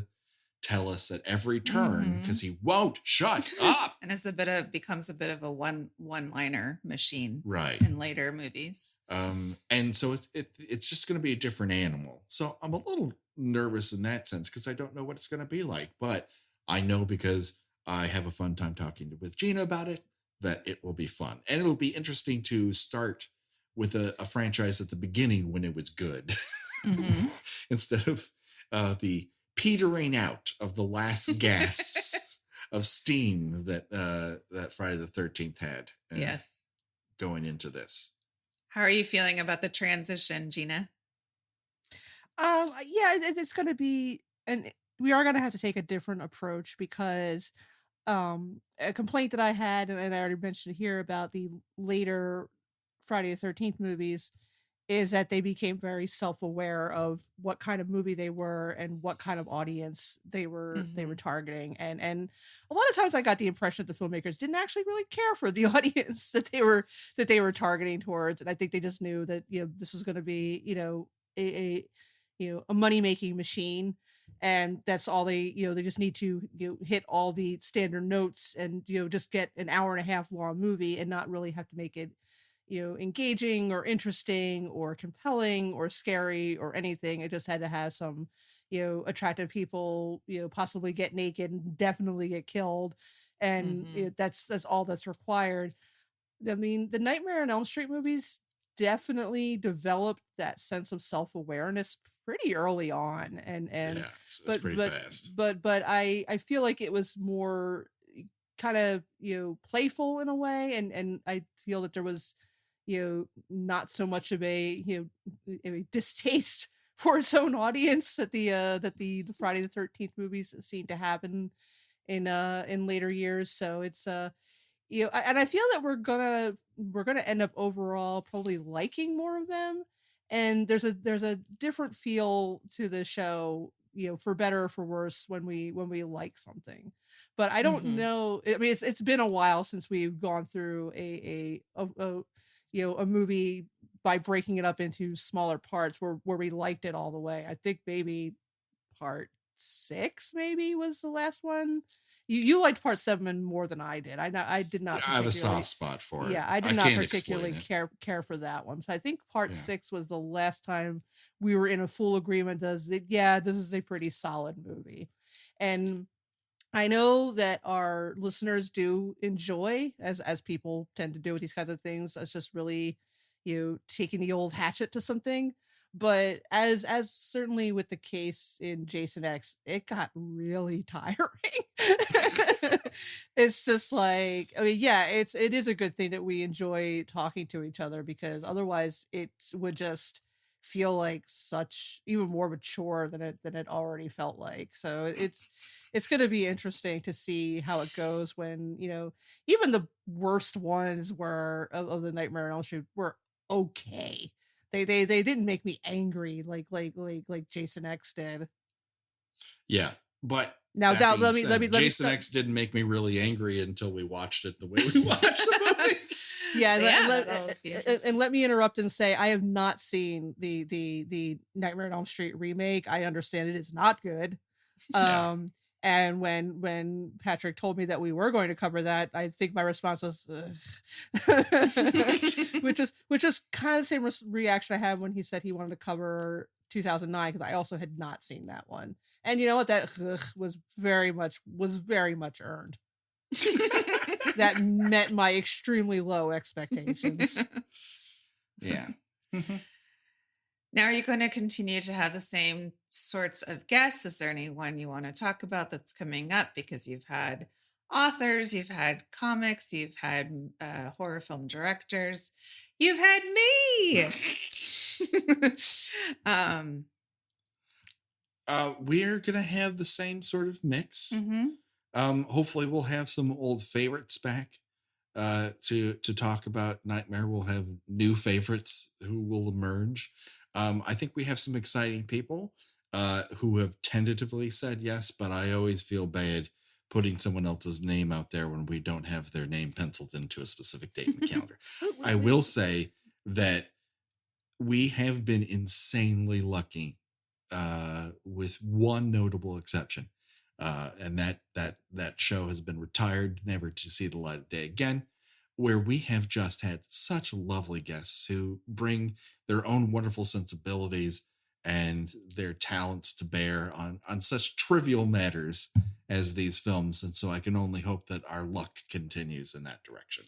tell us at every turn, because he won't shut up. And it's becomes a bit of a one-liner machine, right, in later movies. And so it's just going to be a different animal. So I'm a little nervous in that sense, because I don't know what it's going to be like, but I know, because I have a fun time talking with Gena about it, that it will be fun, and it'll be interesting to start with a franchise at the beginning when it was good, instead of the petering out of the last gasps of steam that Friday the 13th had. Yes. Going into this. How are you feeling about the transition, Gena? Yeah, it's going to be, and we are going to have to take a different approach, because a complaint that I had, and I already mentioned here, about the later Friday the 13th movies, is that they became very self-aware of what kind of movie they were and what kind of audience they were targeting. And a lot of times I got the impression that the filmmakers didn't actually really care for the audience that they were targeting towards. And I think they just knew that, this is going to be, a money-making machine. And that's all they just need to hit all the standard notes and just get an hour and a half long movie and not really have to make it engaging or interesting or compelling or scary or anything. It just had to have some attractive people possibly get naked and definitely get killed, and that's all that's required. I mean, the Nightmare on Elm Street movies definitely developed that sense of self-awareness pretty early on, and yeah, it's pretty fast. But I feel like it was more kind of playful in a way, and I feel that there was not so much of a a distaste for its own audience that the Friday the 13th movies seem to happen in later years. So it's and I feel that we're gonna end up overall probably liking more of them, and there's a different feel to the show, for better or for worse, when we like something. But I don't know. I mean, it's been a while since we've gone through a movie by breaking it up into smaller parts where we liked it all the way. I think maybe part 6 maybe was the last one. You liked part 7 more than I did. I did not. I have a soft spot for it. Yeah, I did not particularly care for that one. So I think part 6 was the last time we were in a full agreement. This is a pretty solid movie. And I know that our listeners do enjoy, as people tend to do with these kinds of things, it's just really, taking the old hatchet to something. But as certainly with the case in Jason X, it got really tiring. It's just like, I mean, yeah, it is a good thing that we enjoy talking to each other, because otherwise it would just feel like such even more mature than it already felt like. So it's going to be interesting to see how it goes when, even the worst ones of the Nightmare on Elm Street were okay. They didn't make me angry like Jason X did. Yeah, but now let me Jason X didn't make me really angry until we watched it the way we watched the movie. And let me interrupt and say I have not seen the Nightmare on Elm Street remake. I understand it is not good. And when Patrick told me that we were going to cover that, I think my response was, which is kind of the same reaction I had when he said he wanted to cover 2009, because I also had not seen that one. And you know what? That was very much earned. That met my extremely low expectations. Yeah. Now, are you going to continue to have the same sorts of guests? Is there anyone you want to talk about that's coming up? Because you've had authors, you've had comics, you've had horror film directors, you've had me. We're going to have the same sort of mix. Hopefully we'll have some old favorites back to talk about Nightmare. We'll have new favorites who will emerge. I think we have some exciting people who have tentatively said yes, but I always feel bad putting someone else's name out there when we don't have their name penciled into a specific date in the calendar. I will say that we have been insanely lucky with one notable exception. And that show has been retired, never to see the light of day again, where we have just had such lovely guests who bring their own wonderful sensibilities and their talents to bear on such trivial matters as these films. And so I can only hope that our luck continues in that direction.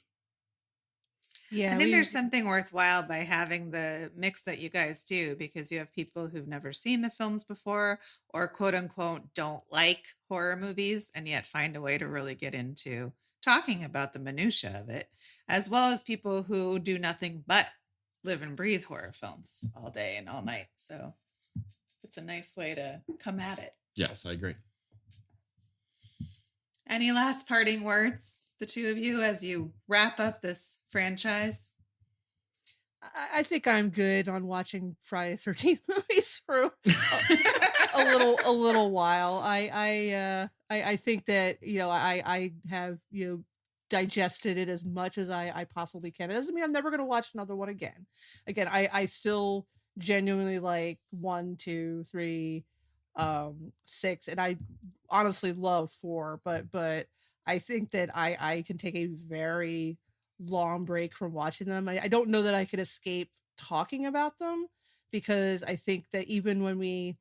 Yeah, I think there's something worthwhile by having the mix that you guys do, because you have people who've never seen the films before, or quote unquote don't like horror movies, and yet find a way to really get into talking about the minutia of it, as well as people who do nothing but live and breathe horror films all day and all night. So it's a nice way to come at it. Yes, I agree. Any last parting words, the two of you, as you wrap up this franchise? I think I'm good on watching Friday the 13th movies for a little while. I think that, I have, digested it as much as I possibly can. It doesn't mean I'm never going to watch another one again. I still genuinely like 1, 2, 3, 6, and I honestly love 4, but I think that I can take a very long break from watching them. I don't know that I could escape talking about them, because I think that even when we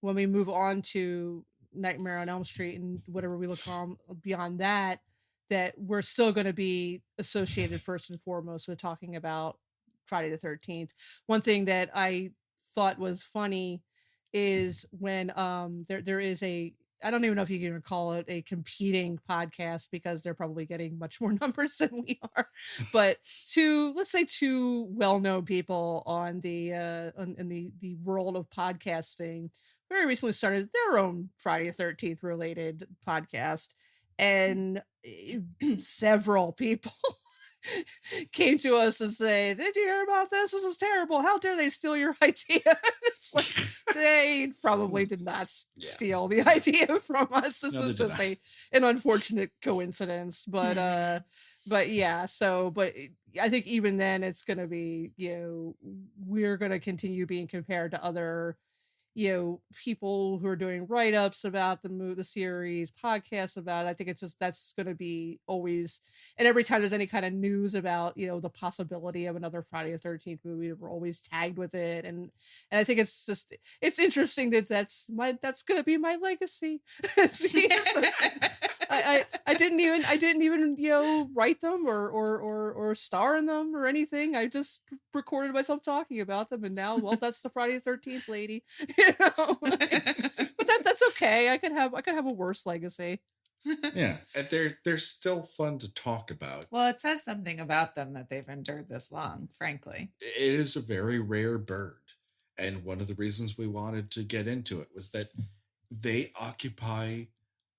move on to Nightmare on Elm Street and whatever we look on beyond that, that we're still going to be associated first and foremost with talking about Friday the 13th. One thing that I thought was funny is when there is a, I don't even know if you can call it a competing podcast, because they're probably getting much more numbers than we are. But let's say two well-known people on in the world of podcasting very recently started their own Friday the 13th related podcast, and several people came to us and say, "Did you hear about this? This is terrible. How dare they steal your idea?" It's like, they probably did not steal the idea from us. This was just an unfortunate coincidence. But yeah, but I think even then it's going to be, we're going to continue being compared to other, people who are doing write-ups about the series, podcasts about it. I think it's just, that's going to be always, and every time there's any kind of news about, the possibility of another Friday the 13th movie, we're always tagged with it. And I think it's just, it's interesting that that's going to be my legacy. I didn't even write them or star in them or anything. I just recorded myself talking about them, and now, well, that's the Friday the 13th lady. But that's okay. I could have a worse legacy. Yeah, and they're still fun to talk about. Well, it says something about them that they've endured this long, frankly. It is a very rare bird. And one of the reasons we wanted to get into it was that they occupy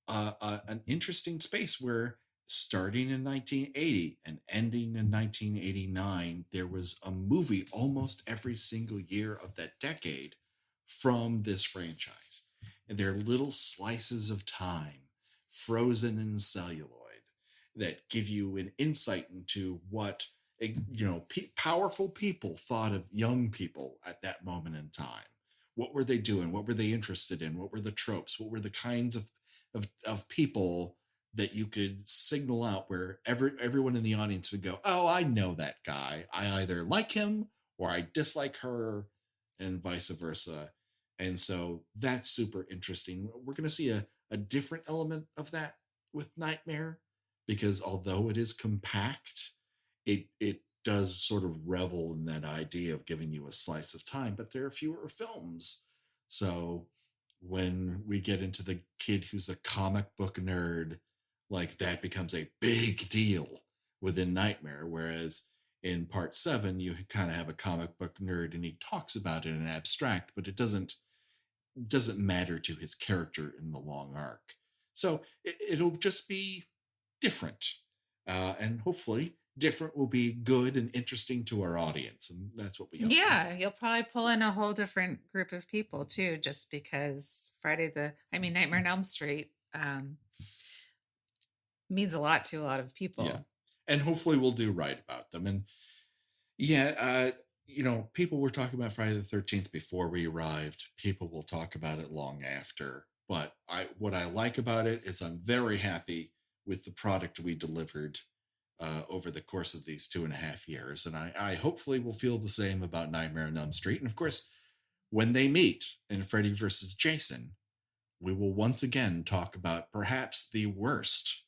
an interesting space where, starting in 1980 and ending in 1989, there was a movie almost every single year of that decade from this franchise. And they're little slices of time, frozen in celluloid, that give you an insight into what, powerful people thought of young people at that moment in time. What were they doing? What were they interested in? What were the tropes? What were the kinds of people that you could signal out where everyone in the audience would go, "Oh, I know that guy. I either like him or I dislike her," and vice versa. And so that's super interesting. We're going to see a different element of that with Nightmare, because although it is compact, it does sort of revel in that idea of giving you a slice of time, but there are fewer films. So when we get into the kid who's a comic book nerd, like, that becomes a big deal within Nightmare. Whereas in part 7, you kind of have a comic book nerd and he talks about it in abstract, but it doesn't matter to his character in the long arc. So it'll just be different. And hopefully different will be good and interesting to our audience. And that's what we hope. Yeah, you'll probably pull in a whole different group of people too, just because Nightmare on Elm Street means a lot to a lot of people. Yeah. And hopefully we'll do right about them. And people were talking about Friday the 13th before we arrived. People will talk about it long after. But what I like about it is I'm very happy with the product we delivered over the course of these 2.5 years. And I hopefully will feel the same about Nightmare on Elm Street. And of course, when they meet in Freddy vs. Jason, we will once again talk about perhaps the worst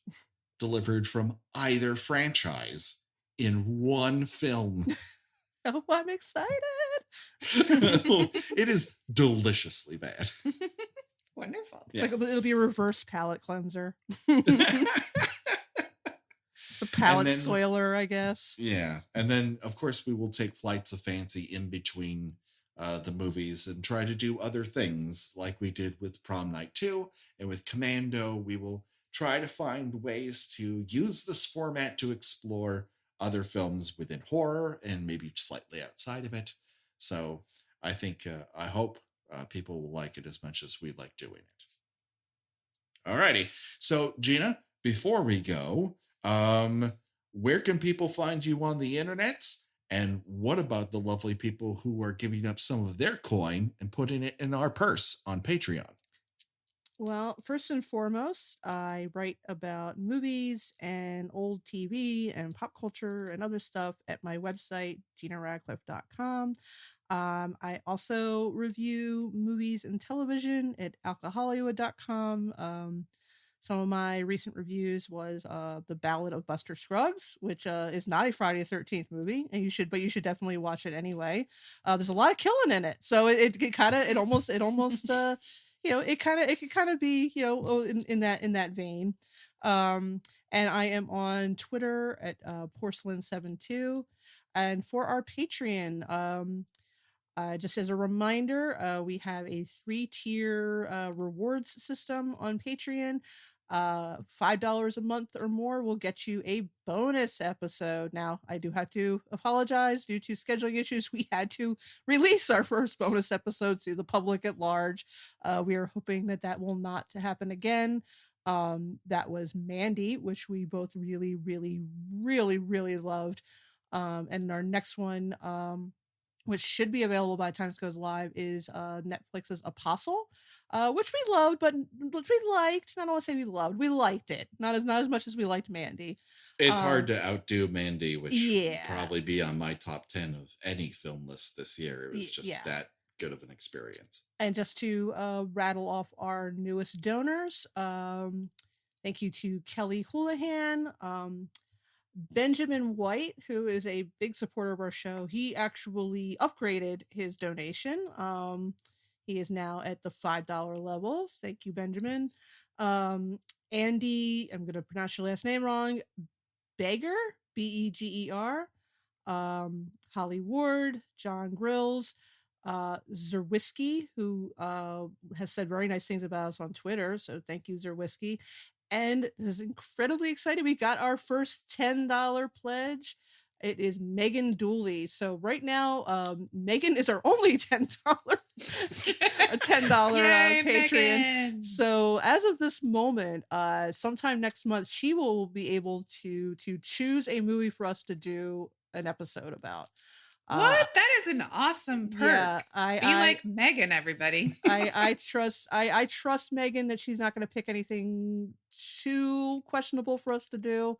delivered from either franchise in one film. Oh, I'm excited. It is deliciously bad. Wonderful. It's like it'll be a reverse palate cleanser. The palate soiler, I guess. Yeah. And then, of course, we will take flights of fancy in between the movies and try to do other things like we did with Prom Night 2 and with Commando. We will try to find ways to use this format to explore other films within horror and maybe slightly outside of it. So I think, I hope people will like it as much as we like doing it. Alrighty. So Gena, before we go, where can people find you on the internet? And what about the lovely people who are giving up some of their coin and putting it in our purse on Patreon? Well, first and foremost, I write about movies and old TV and pop culture and other stuff at my website, GenaRadcliffe.com. I also review movies and television at alcohollywood.com. Some of my recent reviews was The Ballad of Buster Scruggs, which is not a Friday the 13th movie, and you should definitely watch it anyway. There's a lot of killing in it, so it almost it could kind of be in that vein. And I am on Twitter at porcelain72, and for our Patreon, just as a reminder, we have a 3-tier rewards system on Patreon. $5 a month or more will get you a bonus episode. Now, I do have to apologize due to scheduling issues. We had to release our first bonus episode to the public at large. We are hoping that will not to happen again. That was Mandy, which we both really, really, really, really loved. And our next one, which should be available by the time this goes live, is Netflix's Apostle, which we loved, but which we liked. I don't want to say we loved. We liked it. Not as much as we liked Mandy. It's hard to outdo Mandy, which would probably be on my top 10 of any film list this year. It was just that good of an experience. And just to rattle off our newest donors, thank you to Kelly Houlihan, Benjamin White, who is a big supporter of our show. He actually upgraded his donation. He is now at the $5 level. Thank you, Benjamin. Andy, I'm going to pronounce your last name wrong. Beger, Beger. Holly Ward, John Grills, Zerwisky, who has said very nice things about us on Twitter. So thank you, Zerwisky. And this is incredibly exciting. We got our first $10 pledge. It is Megan Dooley. So right now, Megan is our only $10 Patreon. Megan. So as of this moment, sometime next month, she will be able to choose a movie for us to do an episode about. What? That is an awesome perk. Yeah, Be like Megan, everybody. I trust Megan that she's not going to pick anything too questionable for us to do.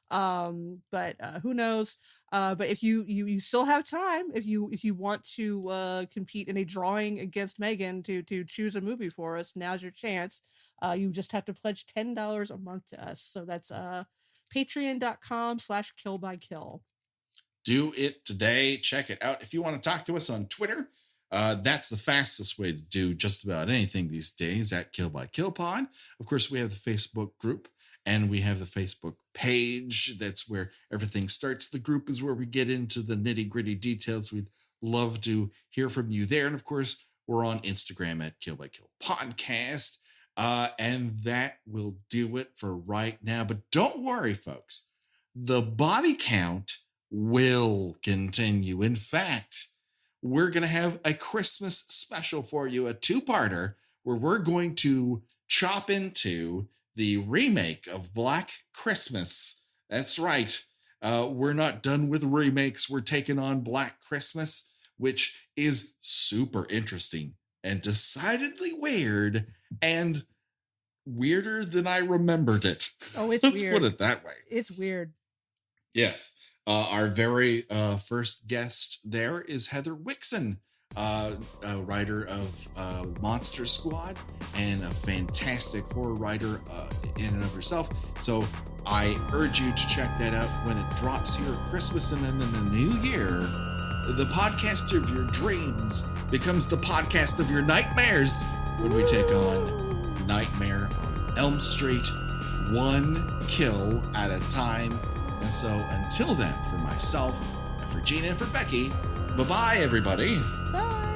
But who knows? But if you still have time, if you want to compete in a drawing against Megan to choose a movie for us, now's your chance. You just have to pledge $10 a month to us. So that's patreon.com/killbykill. Do it today. Check it out. If you want to talk to us on Twitter, that's the fastest way to do just about anything these days, at Kill by Kill Pod. Of course, we have the Facebook group and we have the Facebook page. That's where everything starts. The group is where we get into the nitty-gritty details. We'd love to hear from you there. And of course, we're on Instagram at Kill by Kill Podcast. And that will do it for right now. But don't worry, folks. The body count will continue. In fact, we're going to have a Christmas special for you, a 2-parter, where we're going to chop into the remake of Black Christmas. That's right. We're not done with remakes. We're taking on Black Christmas, which is super interesting and decidedly weird, and weirder than I remembered it. Oh, it's Let's weird. put it that way. It's weird. Yes. Our very first guest there is Heather Wixon, a writer of Monster Squad and a fantastic horror writer in and of herself. So I urge you to check that out when it drops here at Christmas, and then in the new year, the podcast of your dreams becomes the podcast of your nightmares when we take on Nightmare on Elm Street, one kill at a time. And so until then, for myself and for Gena and for Becky, bye-bye, everybody. Bye.